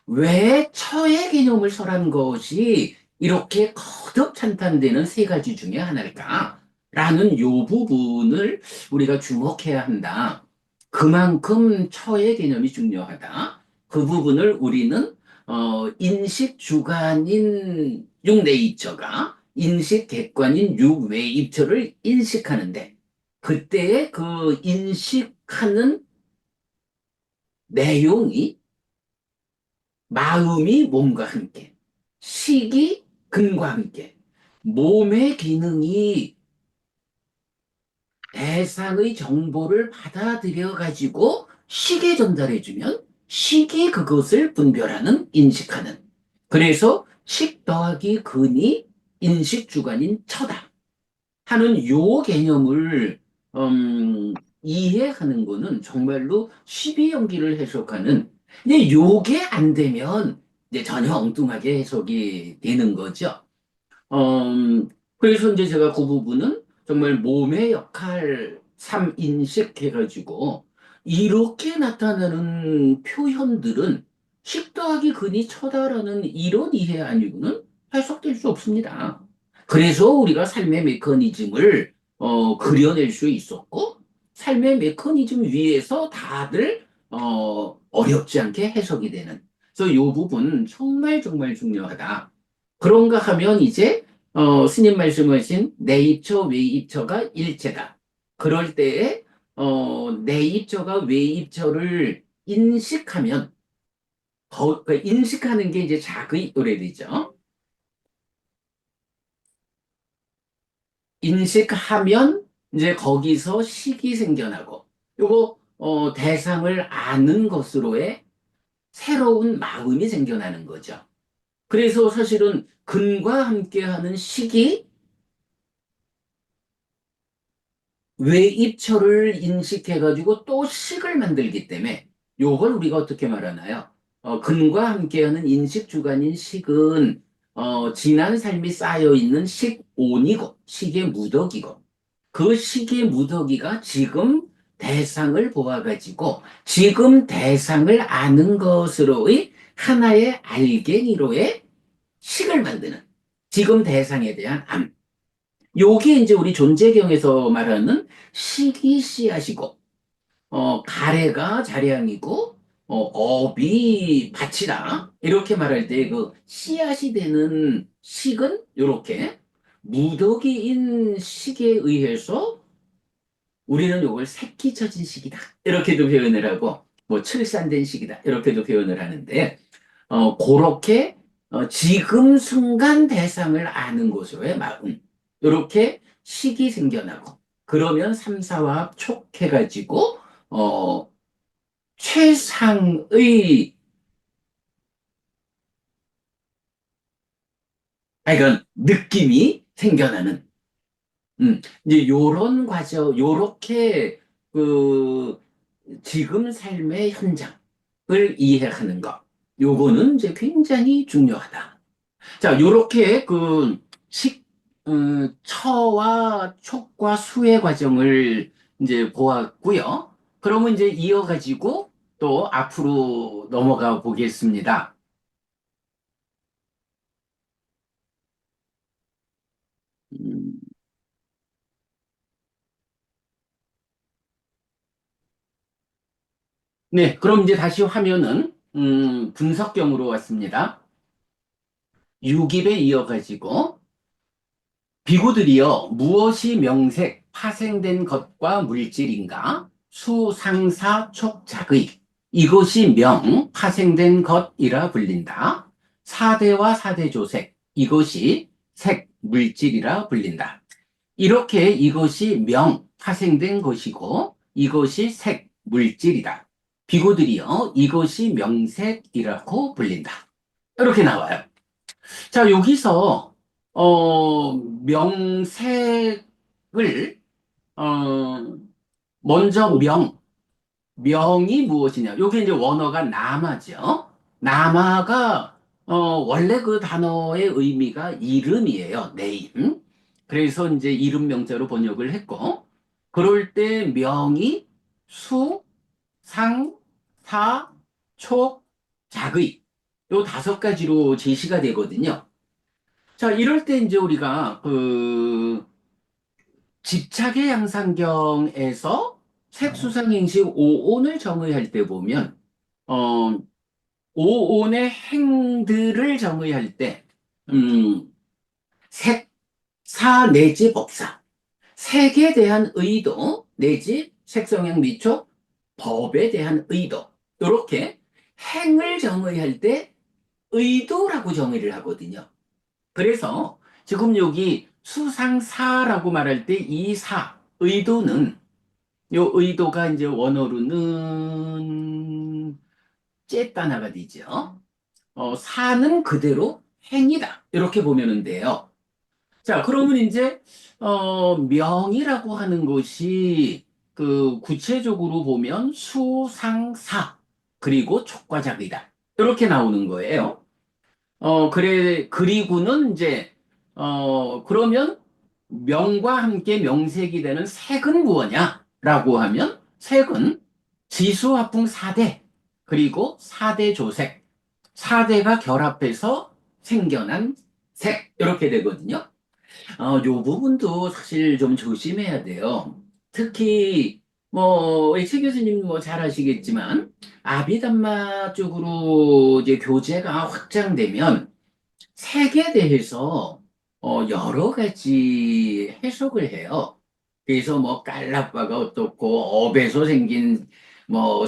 왜 처의 개념을 설한 것이 이렇게 거듭 탄탄되는 세 가지 중에 하나일까? 라는 요 부분을 우리가 주목해야 한다. 그만큼 처의 개념이 중요하다. 그 부분을 우리는 인식 주관인 육내입처가 인식 객관인 육외입처를 인식하는데 그때의 그 인식하는 내용이 마음이 몸과 함께, 식이 근과 함께, 몸의 기능이 대상의 정보를 받아들여 가지고 식에 전달해주면 식이 그것을 분별하는, 인식하는. 그래서 식 더하기 근이 인식 주관인 처다 하는 요 개념을 이해하는 거는 정말로 12연기를 해석하는, 근데 요게 안 되면 이제 전혀 엉뚱하게 해석이 되는 거죠. 그래서 이제 제가 그 부분은 정말 몸의 역할 3인식 해가지고 이렇게 나타나는 표현들은 식 더하기 근이 처다라는 이런 이해 아니고는 해석될 수 없습니다. 그래서 우리가 삶의 메커니즘을 그려낼 수 있었고 삶의 메커니즘 위에서 다들 어렵지 않게 해석이 되는. 그래서 이 부분 정말 정말 중요하다. 그런가 하면 이제 스님 말씀하신 내입처, 외입처가 일체다. 그럴 때에 내입처가 외입처를 인식하면 그 인식하는 게 이제 작의 요래되죠. 인식하면 이제 거기서 식이 생겨나고 요거 대상을 아는 것으로의 새로운 마음이 생겨나는 거죠. 그래서 사실은 근과 함께하는 식이 외입처를 인식해가지고 또 식을 만들기 때문에 요걸 우리가 어떻게 말하나요? 근과 함께하는 인식 주관인 식은 지난 삶이 쌓여 있는 식온이고 식의 무더기고 그 식의 무더기가 지금 대상을 보아가지고 지금 대상을 아는 것으로의 하나의 알갱이로의 식을 만드는 지금 대상에 대한 암. 요게 이제 우리 존재경에서 말하는 식이 씨앗이고, 가래가 자량이고, 업이 밭이다. 이렇게 말할 때 그 씨앗이 되는 식은 요렇게 무더기인 식에 의해서 우리는 요걸 새끼 처진 식이다. 이렇게도 표현을 하고, 뭐 출산된 식이다. 이렇게도 표현을 하는데, 그렇게 지금 순간 대상을 아는 것으로의 마음. 이렇게 식이 생겨나고, 그러면 삼사화합 촉해가지고, 최상의, 이건 느낌이 생겨나는, 이제 요런 과정, 요렇게, 그, 지금 삶의 현장을 이해하는 것. 요거는 이제 굉장히 중요하다. 자, 요렇게 그 처와 촉과 수의 과정을 이제 보았고요. 그러면 이제 이어가지고 또 앞으로 넘어가 보겠습니다. 음, 네, 그럼 이제 다시 화면은 분석경으로 왔습니다. 6일에 이어가지고 비구들이여 무엇이 명색, 파생된 것과 물질인가? 수상사 촉작의 이것이 명, 파생된 것이라 불린다. 사대와 사대조색 이것이 색, 물질이라 불린다. 이렇게 이것이 명, 파생된 것이고 이것이 색, 물질이다. 비구들이여 이것이 명색이라고 불린다. 이렇게 나와요. 자, 여기서 명색을 어, 먼저 명, 명이 무엇이냐? 요게 이제 원어가 남아죠. 남아가 원래 그 단어의 의미가 이름이에요. 네임. 그래서 이제 이름 명자로 번역을 했고, 그럴 때 명이 수, 상, 사, 촉, 작의 요 5가지로 제시가 되거든요. 자, 이럴 때 이제 우리가 그 집착의 양상경에서 색수상행식 오온을 정의할 때 보면 어, 오온의 행들을 정의할 때 색, 사 내지 법사, 색에 대한 의도 내지 색성향 미촉, 법에 대한 의도 이렇게 행을 정의할 때 의도라고 정의를 하거든요. 그래서 지금 여기 수상사라고 말할 때 이 사, 의도는 요 의도가 이제 원어로는 째따나가 되죠. 사는 그대로 행이다. 이렇게 보면 돼요. 자, 그러면 이제 명이라고 하는 것이 그 구체적으로 보면 수상사 그리고 촉과작이다. 이렇게 나오는 거예요. 그리고는 이제, 그러면 명과 함께 명색이 되는 색은 무엇냐라고 하면 색은 지수화풍 4대, 그리고 4대 조색, 4대가 결합해서 생겨난 색, 이렇게 되거든요. 요 부분도 사실 좀 조심해야 돼요. 특히, 최 교수님 잘 아시겠지만, 아비담마 쪽으로 이제 교재가 확장되면 색에 대해서 여러 가지 해석을 해요. 그래서 깔라빠가 어떻고, 업에서 생긴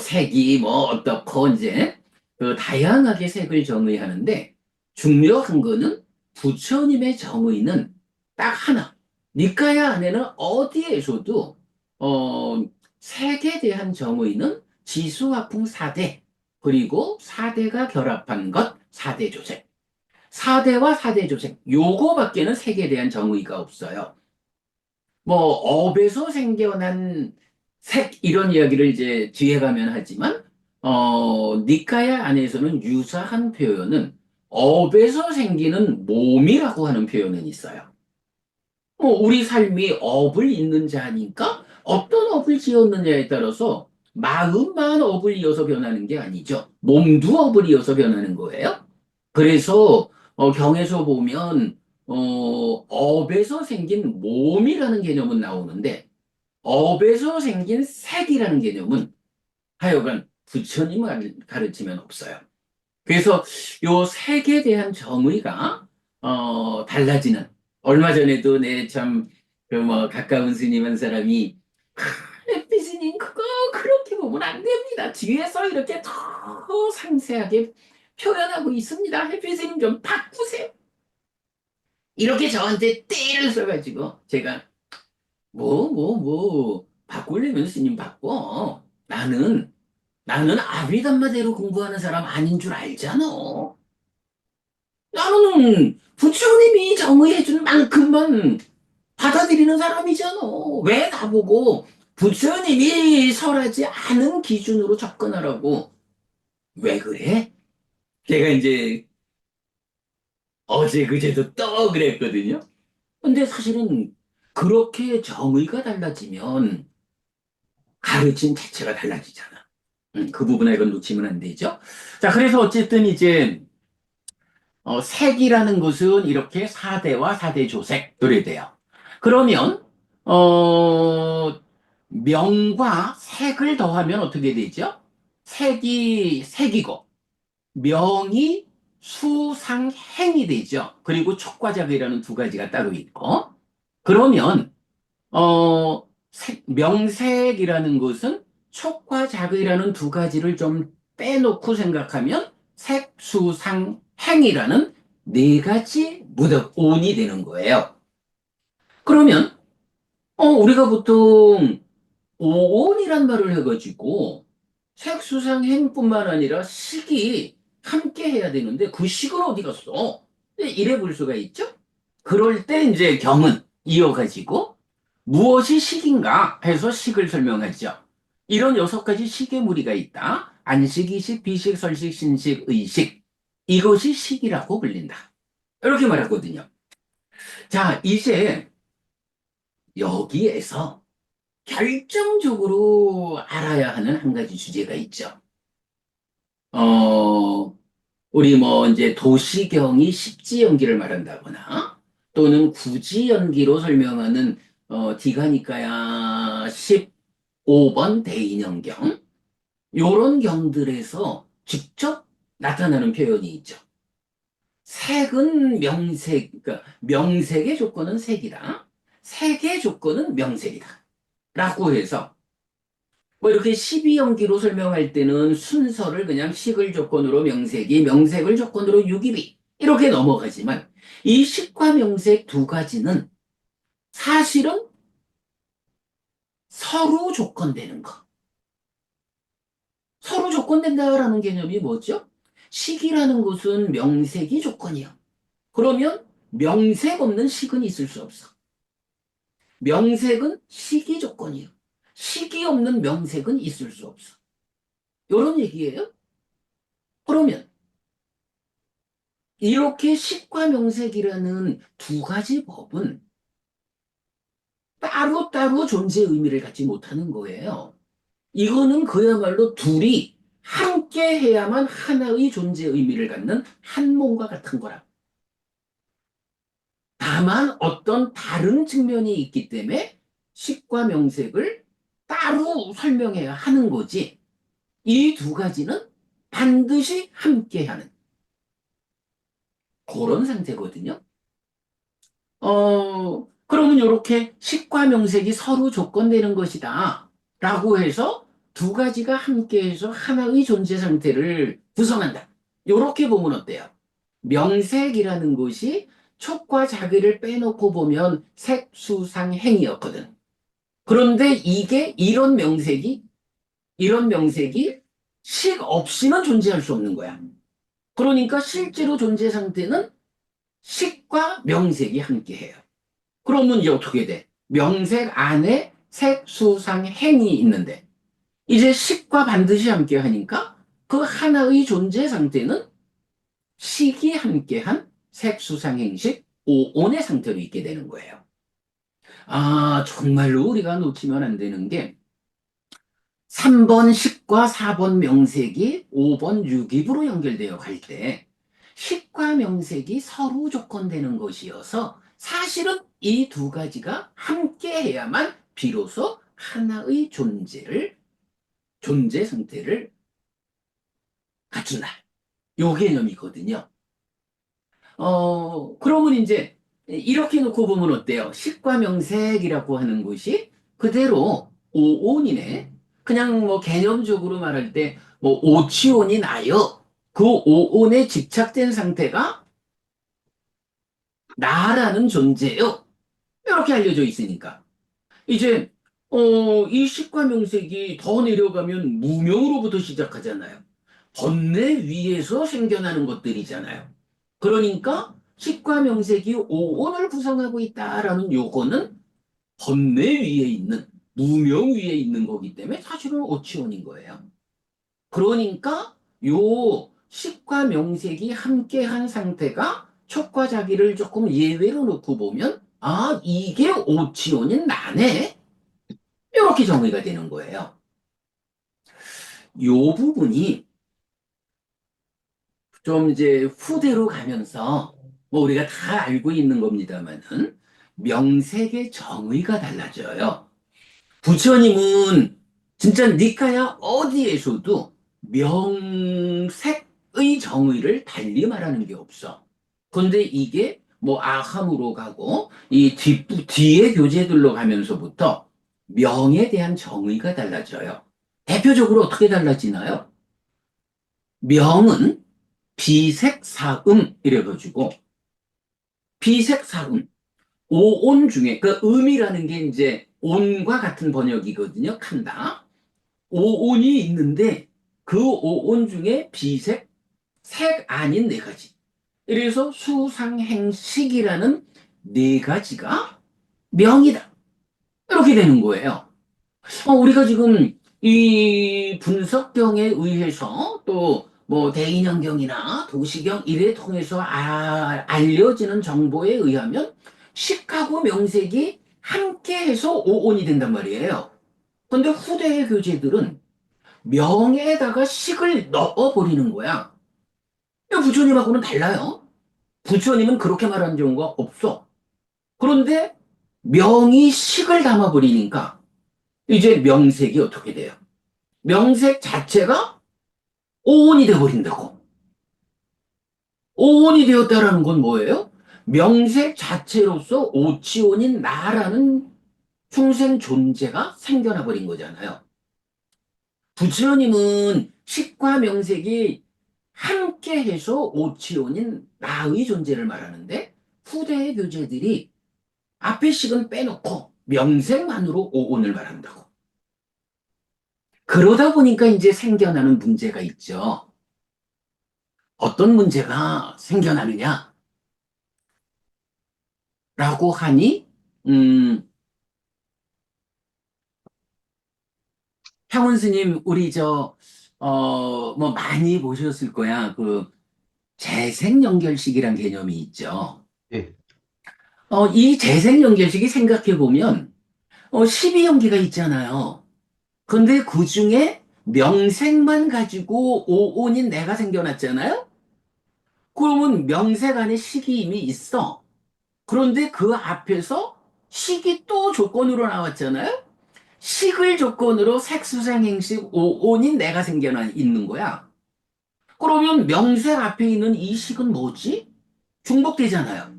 색이 어떻고, 이제 그 다양하게 색을 정의하는데, 중요한 거는 부처님의 정의는 딱 하나. 니까야 안에는 어디에서도 색에 대한 정의는 지수화풍 4대, 그리고 4대가 결합한 것 4대 조색. 4대와 4대 조색, 요거밖에는 색에 대한 정의가 없어요. 업에서 생겨난 색, 이런 이야기를 이제 뒤에 가면 하지만, 니까야 안에서는 유사한 표현은 업에서 생기는 몸이라고 하는 표현은 있어요. 우리 삶이 업을 잇는 자니까 어떤 업을 지었느냐에 따라서 마음만 업을 이어서 변하는 게 아니죠. 몸도 업을 이어서 변하는 거예요. 그래서 경에서 보면 업에서 생긴 몸이라는 개념은 나오는데 업에서 생긴 색이라는 개념은 하여간 부처님을 가르치면 없어요. 그래서 요 색에 대한 정의가 달라지는, 얼마 전에도 내 참 가까운 스님 한 사람이 햇빛 스님 그거 그렇게 보면 안 됩니다. 뒤에서 이렇게 더 상세하게 표현하고 있습니다. 햇빛 스님 좀 바꾸세요. 이렇게 저한테 떼를 써가지고 제가 바꾸려면 스님 바꿔. 나는 아비담마대로 공부하는 사람 아닌 줄 알잖아. 나는 부처님이 정의해준 만큼만 받아들이는 사람이잖아. 왜 나보고 부처님이 설하지 않은 기준으로 접근하라고? 왜 그래? 제가 이제 어제 그제도 또 그랬거든요. 근데 사실은 그렇게 정의가 달라지면 가르침 자체가 달라지잖아. 그 부분에 이건 놓치면 안 되죠. 자, 그래서 어쨌든 이제 색이라는 것은 이렇게 4대와 4대 조색 요래돼요. 그러면 명과 색을 더하면 어떻게 되죠? 색이 색이고 명이 수상행이 되죠. 그리고 촉과작이라는 2가지가 따로 있고 그러면 명색이라는 것은 촉과작이라는 2가지를 좀 빼놓고 생각하면 색수상행이라는 4가지 무덕온이 되는 거예요. 그러면 우리가 보통 오온이란 말을 해가지고 색수상행뿐만 아니라 식이 함께 해야 되는데 그 식은 어디 갔어? 이래 볼 수가 있죠? 그럴 때 이제 경은 이어가지고 무엇이 식인가 해서 식을 설명하죠. 이런 6가지 식의 무리가 있다. 안식, 이식, 비식, 설식, 신식, 의식. 이것이 식이라고 불린다. 이렇게 말하거든요. 자, 이제 여기에서 결정적으로 알아야 하는 한 가지 주제가 있죠. 우리 뭐 이제 도시경이 십지연기를 말한다거나 또는 구지연기로 설명하는 디가니까야 15번 대인연경 요런 경들에서 직접 나타나는 표현이 있죠. 색은 명색, 그러니까 명색의 조건은 색이다. 색의 조건은 명색이다. 라고 해서 뭐 이렇게 12연기로 설명할 때는 순서를 그냥 식을 조건으로 명색이, 명색을 조건으로 유기비 이렇게 넘어가지만 이 식과 명색 두 가지는 사실은 서로 조건되는 거. 서로 조건된다라는 개념이 뭐죠? 식이라는 것은 명색이 조건이야. 그러면 명색 없는 식은 있을 수 없어. 명색은 식이 조건이에요. 식이 없는 명색은 있을 수 없어. 이런 얘기예요. 그러면 이렇게 식과 명색이라는 두 가지 법은 따로따로 존재 의미를 갖지 못하는 거예요. 이거는 그야말로 둘이 함께 해야만 하나의 존재 의미를 갖는 한 몸과 같은 거라. 다만 어떤 다른 측면이 있기 때문에 식과 명색을 따로 설명해야 하는 거지. 이 두 가지는 반드시 함께하는 그런 상태거든요. 그러면 이렇게 식과 명색이 서로 조건되는 것이다. 라고 해서 두 가지가 함께해서 하나의 존재 상태를 구성한다. 이렇게 보면 어때요? 명색이라는 것이 촉과 자기를 빼놓고 보면 색수상행이었거든. 그런데 이게 이런 명색이 식 없이는 존재할 수 없는 거야. 그러니까 실제로 존재 상태는 식과 명색이 함께해요. 그러면 이제 어떻게 돼? 명색 안에 색수상행이 있는데 이제 식과 반드시 함께하니까 그 하나의 존재 상태는 식이 함께한 색수상행식 오온의 상태로 있게 되는 거예요. 아, 정말로 우리가 놓치면 안 되는 게 3번 식과 4번 명색이 5번 유기부로 연결되어 갈 때 식과 명색이 서로 조건되는 것이어서 사실은 이 두 가지가 함께 해야만 비로소 하나의 존재 상태를 갖춘다. 요 개념이거든요. 그러면 이제 이렇게 놓고 보면 어때요? 식과 명색이라고 하는 것이 그대로 오온이네. 그냥 뭐 개념적으로 말할 때 뭐 오치온이 나요. 그 오온에 집착된 상태가 나라는 존재요. 이렇게 알려져 있으니까. 이제 이 식과 명색이 더 내려가면 무명으로부터 시작하잖아요. 번뇌 위에서 생겨나는 것들이잖아요. 그러니까 식과 명색이 오온을 구성하고 있다라는 요거는 번뇌 위에 있는 무명 위에 있는 거기 때문에 사실은 오치온인 거예요. 그러니까 요 식과 명색이 함께한 상태가 촉과 자기를 조금 예외로 놓고 보면 아 이게 오치온인 나네 이렇게 정의가 되는 거예요. 요 부분이 좀 이제 후대로 가면서 뭐 우리가 다 알고 있는 겁니다만은 명색의 정의가 달라져요. 부처님은 진짜 니카야 어디에서도 명색의 정의를 달리 말하는 게 없어. 근데 이게 뭐 아함으로 가고 이 뒤에 교재들로 가면서부터 명에 대한 정의가 달라져요. 대표적으로 어떻게 달라지나요? 명은 비색사음 이래가지고 비색사음 오온 중에 그 음이라는 게 이제 온과 같은 번역이거든요. 칸다. 오온이 있는데 그 오온 중에 비색 색 아닌 네 가지. 그래서 수상행식이라는 네 가지가 명이다. 이렇게 되는 거예요. 우리가 지금 이 분석경에 의해서 또 뭐 대인연경이나 도시경 이래 통해서 알려지는 정보에 의하면 식하고 명색이 함께해서 오온이 된단 말이에요. 근데 후대의 교재들은 명에다가 식을 넣어버리는 거야. 부처님하고는 달라요. 부처님은 그렇게 말하는 경우가 없어. 그런데 명이 식을 담아버리니까 이제 명색이 어떻게 돼요? 명색 자체가 오온이 돼버린다고. 오온이 되었다라는 건 뭐예요? 명색 자체로서 오치온인 나라는 충생 존재가 생겨나 버린 거잖아요. 부처님은 식과 명색이 함께해서 오치온인 나의 존재를 말하는데 후대의 교재들이 앞에 식은 빼놓고 명색만으로 오온을 말한다고. 그러다 보니까 이제 생겨나는 문제가 있죠. 어떤 문제가 생겨나느냐? 라고 하니, 향원 스님, 우리 뭐 많이 보셨을 거야. 그 재생연결식이란 개념이 있죠. 예. 이 재생연결식이 생각해보면, 12연기가 있잖아요. 근데 그 중에 명색만 가지고 오온인 내가 생겨났잖아요? 그러면 명색 안에 식이 이미 있어. 그런데 그 앞에서 식이 또 조건으로 나왔잖아요? 식을 조건으로 색수생행식 오온인 내가 생겨나 있는 거야. 그러면 명색 앞에 있는 이 식은 뭐지? 중복되잖아요.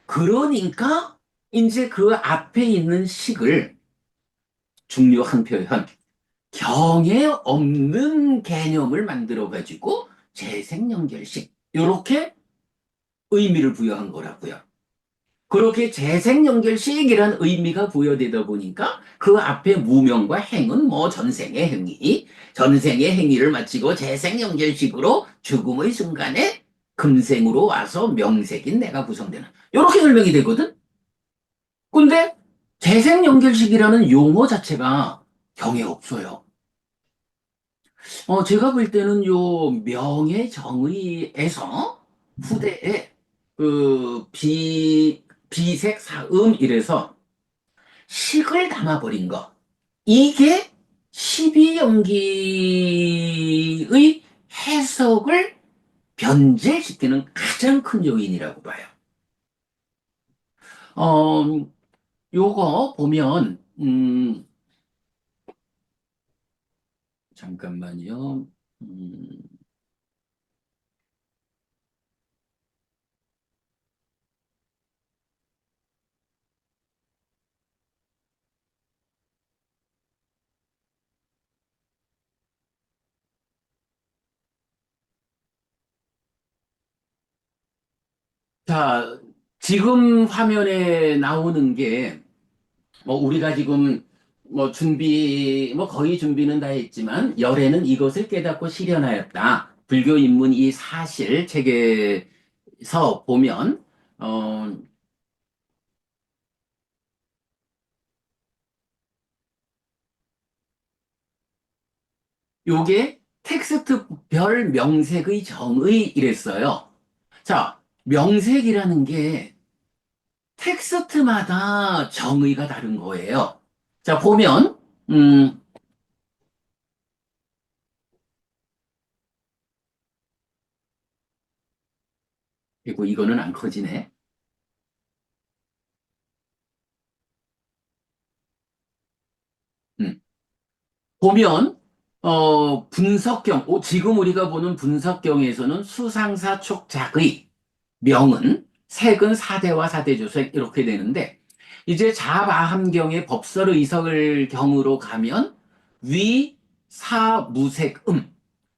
그러니까 이제 그 앞에 있는 식을 중요한 표현, 경에 없는 개념을 만들어가지고 재생연결식, 이렇게 의미를 부여한 거라고요. 그렇게 재생연결식이란 의미가 부여되다 보니까 그 앞에 무명과 행은 뭐 전생의 행위, 전생의 행위를 마치고 재생연결식으로 죽음의 순간에 금생으로 와서 명색인 내가 구성되는, 이렇게 설명이 되거든. 근데 재생연결식이라는 용어 자체가 경에 없어요. 제가 볼 때는 요 명예정의에서 후대에 그 비색 사음 이래서 식을 담아버린 거, 이게 12연기의 해석을 변제시키는 가장 큰 요인이라고 봐요. 요거 보면 잠깐만요. 자, 지금 화면에 나오는 게, 뭐, 우리가 지금, 뭐, 뭐, 거의 준비는 다 했지만, 열애는 이것을 깨닫고 실현하였다. 불교 입문 이 사실 책에서 보면, 어, 요게 텍스트별 명색의 정의 이랬어요. 자, 명색이라는 게 텍스트마다 정의가 다른 거예요. 자, 보면, 그리고 이거는 안 커지네. 음. 보면, 분석경, 지금 우리가 보는 분석경에서는 수상사 촉작의 명은 색은 사대와 사대조색 이렇게 되는데, 이제 자바함경의 법설의석을 경으로 가면 위, 사, 무색,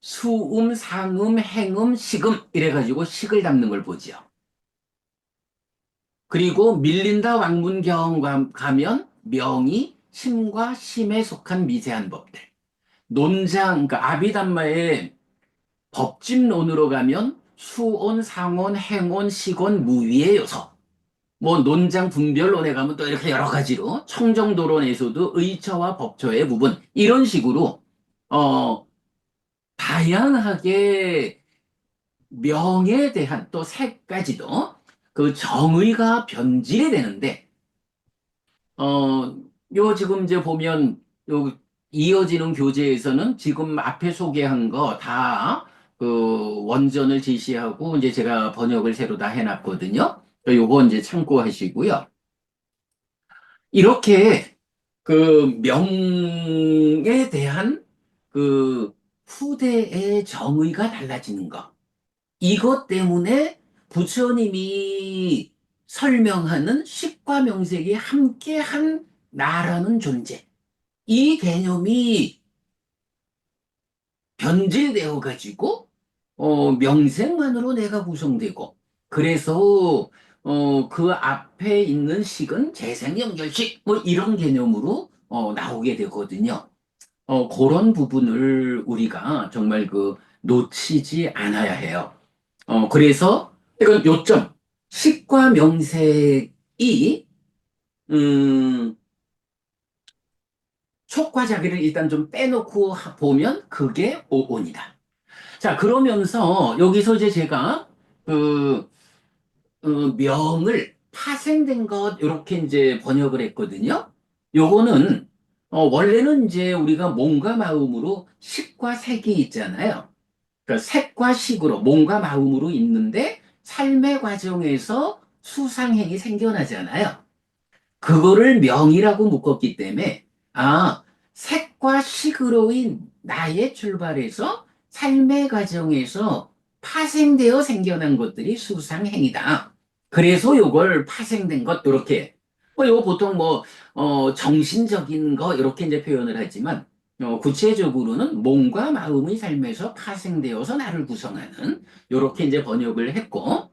수음, 상음, 행음, 식음 이래가지고 식을 담는 걸 보지요. 그리고 밀린다 왕문경 가면 명이 심과 심에 속한 미세한 법들. 논장, 그러니까 아비담마의 법집론으로 가면 수온, 상온, 행온, 식온, 무위의 요소. 뭐 논장 분별론에 가면 또 이렇게 여러 가지로 청정도론에서도 의처와 법처의 부분 이런 식으로 다양하게 명에 대한 또 색까지도 그 정의가 변질이 되는데 요 지금 이제 보면 요 이어지는 교재에서는 지금 앞에 소개한 거 다 그 원전을 제시하고 이제 제가 번역을 새로 다 해놨거든요. 요거 이제 참고하시고요. 이렇게 그 명에 대한 그 후대의 정의가 달라지는 거. 이것 때문에 부처님이 설명하는 식과 명색이 함께한 나라는 존재. 이 개념이 변질되어 가지고 명색만으로 내가 구성되고 그래서 그 앞에 있는 식은 재생연결식 뭐 이런 개념으로 나오게 되거든요. 그런 부분을 우리가 정말 그 놓치지 않아야 해요. 그래서 이건 요점 식과 명색이 촉과 자기를 일단 좀 빼놓고 보면 그게 오온이다. 자, 그러면서 여기서 이제 제가 그 명을 파생된 것 이렇게 이제 번역을 했거든요. 요거는 원래는 이제 우리가 몸과 마음으로 식과 색이 있잖아요. 그러니까 색과 식으로 몸과 마음으로 있는데 삶의 과정에서 수상행이 생겨나잖아요. 그거를 명이라고 묶었기 때문에 색과 식으로인 나의 출발에서 삶의 과정에서 파생되어 생겨난 것들이 수상행이다. 그래서 요걸 파생된 것 이렇게 요거 보통 정신적인 거 이렇게 이제 표현을 하지만 구체적으로는 몸과 마음의 삶에서 파생되어서 나를 구성하는 요렇게 이제 번역을 했고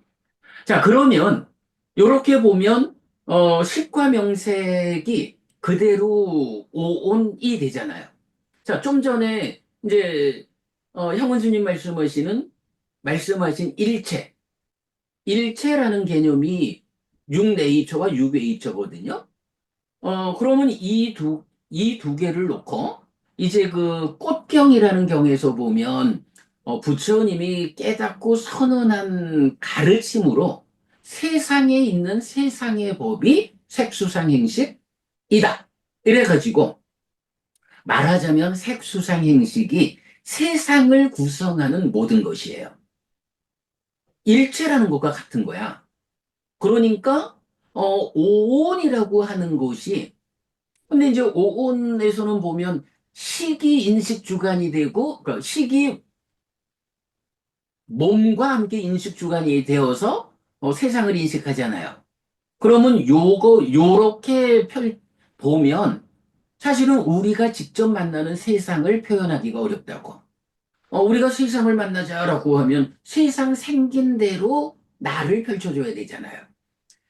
자 그러면 요렇게 보면 식과 명색이 그대로 오온이 되잖아요. 자, 좀 전에 이제 형원주님 말씀하신 일체, 일체라는 개념이 6내입처와 6외입처거든요. 그러면 이 두 개를 놓고 이제 그 꽃경이라는 경에서 보면 부처님이 깨닫고 선언한 가르침으로 세상에 있는 세상의 법이 색수상행식이다. 이래가지고 말하자면 색수상행식이 세상을 구성하는 모든 것이에요. 일체라는 것과 같은 거야. 그러니까 오온이라고 하는 것이 근데 이제 오온에서는 보면 식이 인식 주관이 되고 그러니까 식이 몸과 함께 인식 주관이 되어서 세상을 인식하잖아요. 그러면 요렇게 보면 사실은 우리가 직접 만나는 세상을 표현하기가 어렵다고. 우리가 세상을 만나자라고 하면 세상 생긴 대로 나를 펼쳐줘야 되잖아요.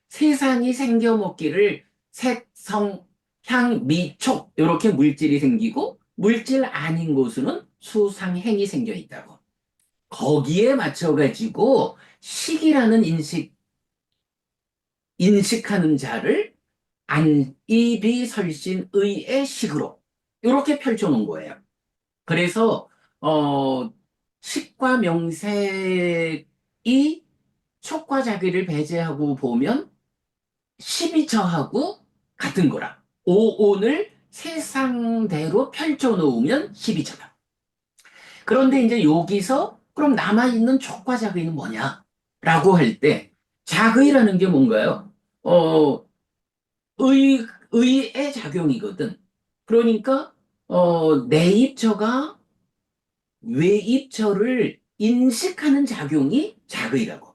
세상이 생겨먹기를 색, 성, 향, 미, 촉 이렇게 물질이 생기고 물질 아닌 곳에는 수상행이 생겨 있다고. 거기에 맞춰가지고 식이라는 인식하는 자를 안이비설신의의 식으로 이렇게 펼쳐놓은 거예요. 그래서 식과 명색이 촉과 자기를 배제하고 보면 12처하고 같은 거라. 오온을 세상대로 펼쳐놓으면 12처다. 그런데 이제 여기서 그럼 남아있는 촉과 자기는 뭐냐? 라고 할 때 자의라는 게 뭔가요? 의의 작용이거든. 그러니까 내입처가 외입처를 인식하는 작용이 자의라고.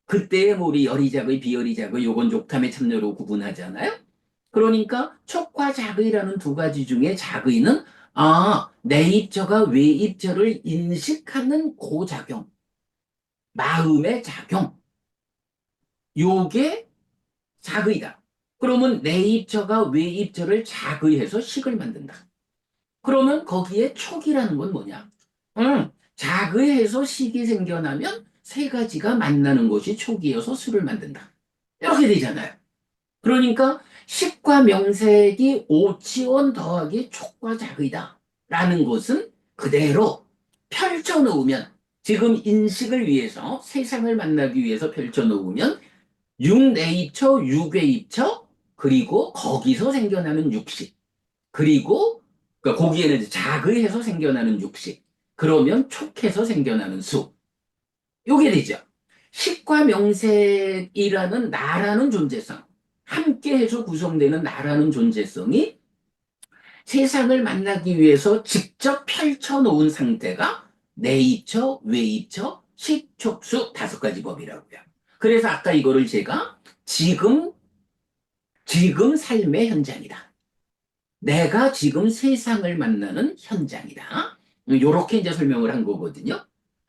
그때 우리 열의작의 비열의작의 요건 족탐의 참여로 구분하잖아요. 그러니까 촉과 자의라는 두 가지 중에 자의는 내입처가 외입처를 인식하는 고작용, 마음의 작용, 요게 자의다. 그러면 내입처가 외입처를 자의해서 식을 만든다. 그러면 거기에 촉이라는 건 뭐냐? 자의해서 식이 생겨나면 세 가지가 만나는 것이 촉이어서 술을 만든다. 이렇게 되잖아요. 그러니까 식과 명색이 오치원 더하기 촉과 작의다. 라는 것은 그대로 펼쳐 놓으면 지금 인식을 위해서 세상을 만나기 위해서 펼쳐 놓으면 육내입처, 육외입처, 그리고 거기서 생겨나는 육식, 그리고 그러니까 거기에는 이제 작의해서 생겨나는 육식, 그러면 촉해서 생겨나는 수. 요게 되죠. 식과 명색이라는 나라는 존재성, 함께해서 구성되는 나라는 존재성이 세상을 만나기 위해서 직접 펼쳐놓은 상태가 내입처, 외입처, 식촉수 다섯 가지 법이라고요. 그래서 아까 이거를 제가 지금 삶의 현장이다. 내가 지금 세상을 만나는 현장이다. 요렇게 이제 설명을 한 거거든요.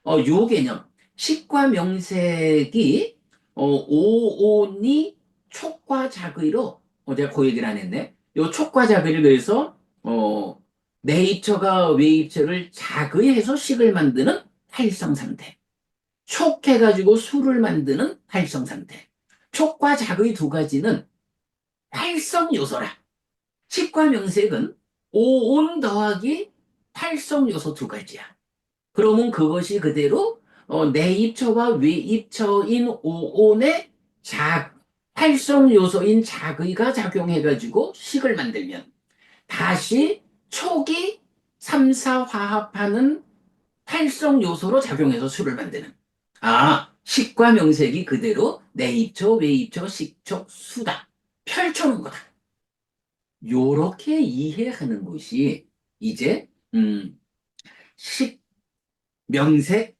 요 개념. 식과 명색이, 오온이 촉과 작의로, 제가 그 얘기를 안 했네. 요 촉과 작의를 그래서, 내입처가 외입처를 작의해서 식을 만드는 활성 상태. 촉해가지고 수를 만드는 활성 상태. 촉과 작의 두 가지는 활성 요소라. 식과 명색은 오온 더하기 활성 요소 두 가지야. 그러면 그것이 그대로 내입처와 외입처인 오온의 활성 요소인 작의가 작용해가지고 식을 만들면 다시 촉이 3, 4 화합하는 활성 요소로 작용해서 술을 만드는. 식과 명색이 그대로 내입처, 외입처, 식촉, 수다. 펼쳐놓은 거다. 요렇게 이해하는 것이 이제 식, 명색,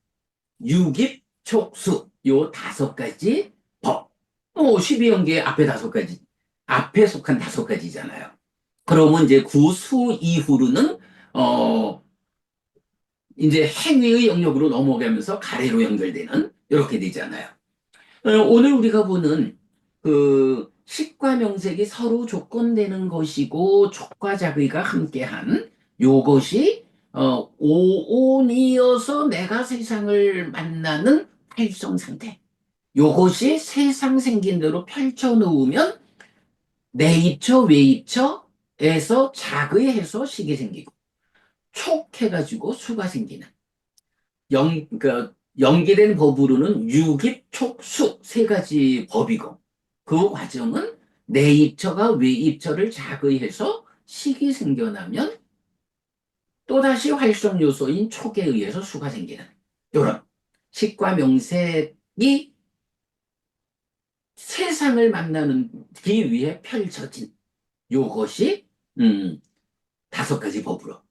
유깁, 촉수 요 다섯 가지 법. 12연계 앞에 다섯 가지, 앞에 속한 다섯 가지잖아요. 그러면 이제 구수 이후로는 이제 행위의 영역으로 넘어가면서 가래로 연결되는 이렇게 되잖아요. 오늘 우리가 보는 그 식과 명색이 서로 조건되는 것이고 촉과 작의가 함께한 요것이 오온이어서 내가 세상을 만나는 활성 상태. 요것이 세상 생긴 대로 펼쳐 놓으면 내입처, 외입처에서 작의해서 식이 생기고 촉해가지고 수가 생기는 그러니까 연계된 법으로는 유깁, 촉, 수 세 가지 법이고 그 과정은 내입처가 외입처를 작의해서 식이 생겨나면 또다시 활성 요소인 촉에 의해서 수가 생기는 이런 식과 명색이 세상을 만나기 위해 펼쳐진 요것이 다섯 가지 법으로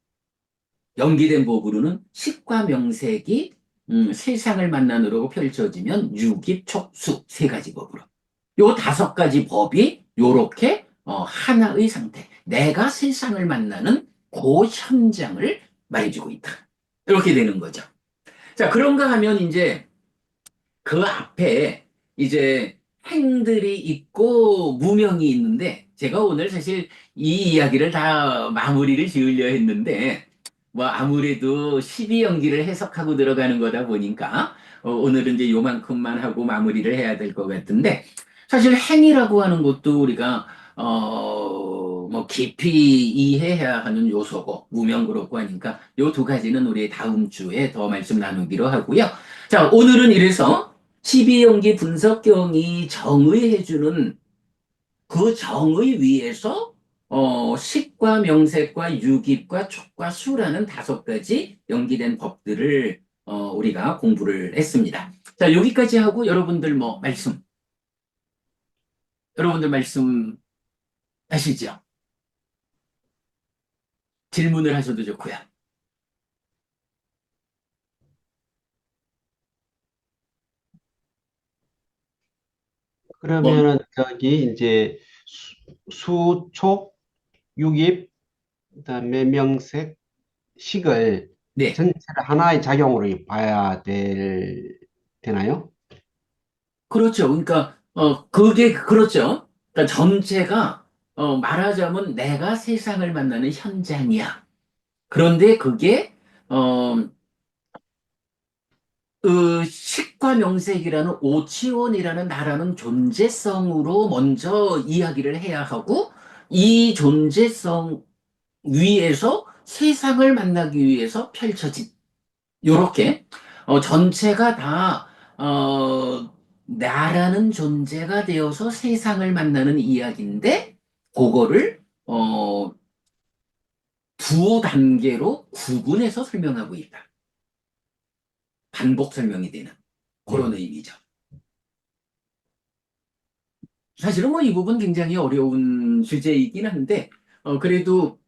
연기된 법으로는 식과 명색이 세상을 만나느라고 펼쳐지면 유깁, 촉수 세 가지 법으로 요 다섯 가지 법이 요렇게 하나의 상태 내가 세상을 만나는 그 현장을 말해주고 있다. 이렇게 되는 거죠. 자, 그런가 하면 이제 그 앞에 이제 행들이 있고 무명이 있는데 제가 오늘 사실 이 이야기를 다 마무리를 지으려 했는데 뭐 아무래도 12연기를 해석하고 들어가는 거다 보니까 오늘은 이제 요만큼만 하고 마무리를 해야 될 것 같은데 사실 행이라고 하는 것도 우리가 뭐 깊이 이해해야 하는 요소고 무명 그렇고 하니까 요 두 가지는 우리 다음 주에 더 말씀 나누기로 하고요. 자, 오늘은 이래서 12연기 분석경이 정의해주는 그 정의 위에서 식과 명색과 유깁과 촉과 수라는 다섯 가지 연기된 법들을 우리가 공부를 했습니다. 자, 여기까지 하고 여러분들 말씀 하시죠. 질문을 하셔도 좋고요. 그러면은 저기 이제 수촉, 유깁, 그다음에 명색, 식을 네, 전체를 하나의 작용으로 봐야 되나요? 그렇죠. 그러니까 그게 그렇죠. 그러니까 전체가 말하자면 내가 세상을 만나는 현장이야. 그런데 그게 어, 식과 명색이라는 오치원이라는 나라는 존재성으로 먼저 이야기를 해야 하고, 이 존재성 위에서 세상을 만나기 위해서 펼쳐진, 요렇게, 전체가 다, 나라는 존재가 되어서 세상을 만나는 이야기인데, 그거를, 두 단계로 구분해서 설명하고 있다. 반복 설명이 되는 그런 의미죠. 사실은 뭐 이 부분 굉장히 어려운 주제이긴 한데, 그래도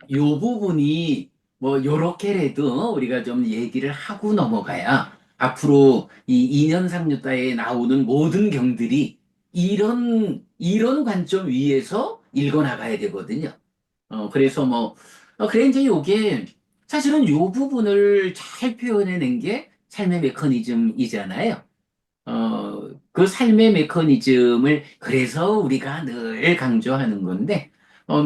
이 부분이 뭐 요렇게라도 우리가 좀 얘기를 하고 넘어가야 앞으로 이 2년 3류따에 나오는 모든 경들이 이런 관점 위에서 읽어나가야 되거든요. 그래서 뭐, 그래, 이제 요게, 사실은 요 부분을 잘 표현해낸 게 삶의 메커니즘이잖아요. 그 삶의 메커니즘을 그래서 우리가 늘 강조하는 건데,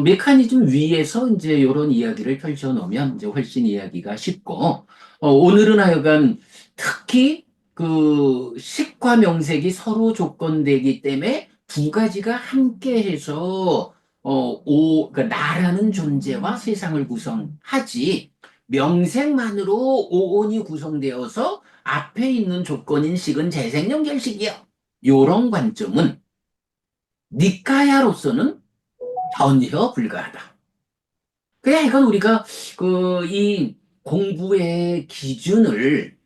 메커니즘 위에서 이제 요런 이야기를 펼쳐놓으면 이제 훨씬 이야기가 쉽고, 오늘은 하여간 특히 그 식과 명색이 서로 조건되기 때문에 두 가지가 함께해서 그러니까 나라는 존재와 세상을 구성하지, 명색만으로 오온이 구성되어서 앞에 있는 조건인 식은 재생연결식이요. 요런 관점은 니까야로서는 전혀 불가하다. 그래, 이건 우리가 이 공부의 기준을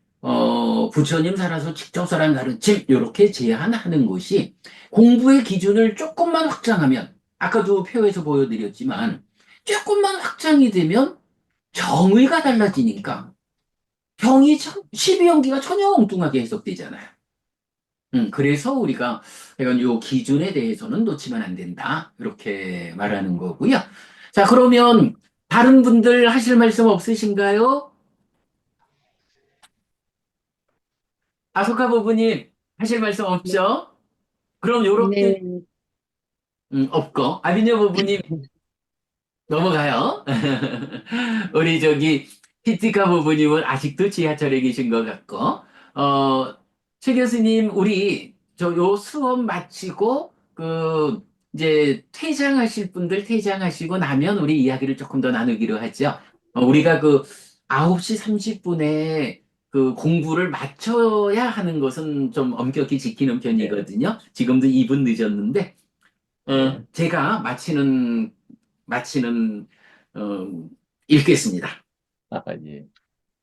부처님 살아서 직접 설한 가르침 요렇게 제안하는 것이 공부의 기준을 조금만 확장하면 아까도 표에서 보여드렸지만 조금만 확장이 되면 정의가 달라지니까 경이 12연기가 전혀 엉뚱하게 해석되잖아요. 그래서 우리가 이건 요 기준에 대해서는 놓치면 안 된다. 이렇게 말하는 거고요. 자, 그러면 다른 분들 하실 말씀 없으신가요? 아소카 부부님 하실 말씀 없죠? 그럼 요렇게 네. 없고 아비녀 부부님 넘어가요. 우리 저기 히티카 부부님은 아직도 지하철에 계신 것 같고, 최 교수님 우리 저 요 수업 마치고 이제 퇴장하실 분들 퇴장하시고 나면 우리 이야기를 조금 더 나누기로 하죠. 우리가 9시 30분에 그 공부를 마쳐야 하는 것은 좀 엄격히 지키는 편이거든요. 지금도 2분 늦었는데, 제가 마치는 어, 읽겠습니다. 예.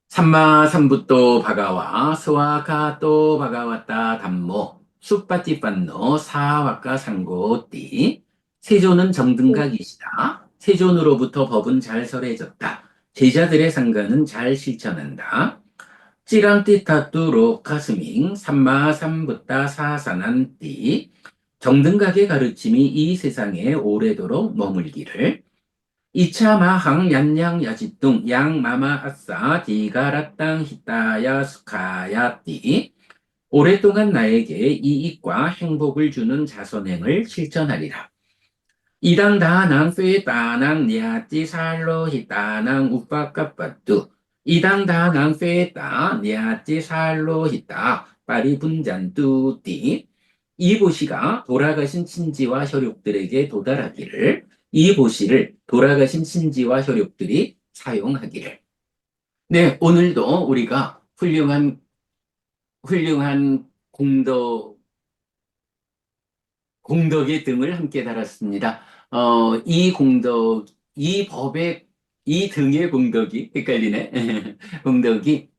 삼마 삼부토 바가와 스와카토 바가와타 담모 수빠티빤노 사와카 상고띠. 세존은 정등각이시다. 세존으로부터 법은 잘 설해졌다. 제자들의 상가는 잘 실천한다. 찌랑띠타뚜 로카스밍 삼마 삼부타 사사난띠. 정등각의 가르침이 이 세상에 오래도록 머물기를. 이차 마항 얀양 야지뚱 양 마마 아싸 디가라땅 히타야 스카야 띠. 오랫동안 나에게 이익과 행복을 주는 자선행을 실천하리라. 이당 다낭 쇠 따낭 니아띠 살로 히따낭 우빠까빠뚜. 이당 다낭 쇠 따 니아띠 살로 히따 빠리 분잔뚜 띠. 이 보시가 돌아가신 친지와 혈육들에게 도달하기를. 이 보시를 돌아가신 친지와 혈육들이 사용하기를. 네, 오늘도 우리가 훌륭한 공덕의 등을 함께 달았습니다. 이 법의, 이 등의 공덕이, 헷갈리네. 공덕이,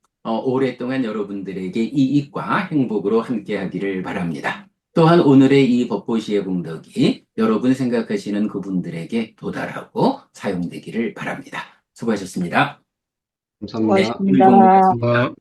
오랫동안 여러분들에게 이익과 행복으로 함께 하기를 바랍니다. 또한 오늘의 이 법보시의 공덕이 여러분 생각하시는 그분들에게 도달하고 사용되기를 바랍니다. 수고하셨습니다. 감사합니다. 고맙습니다. 네, 뭐,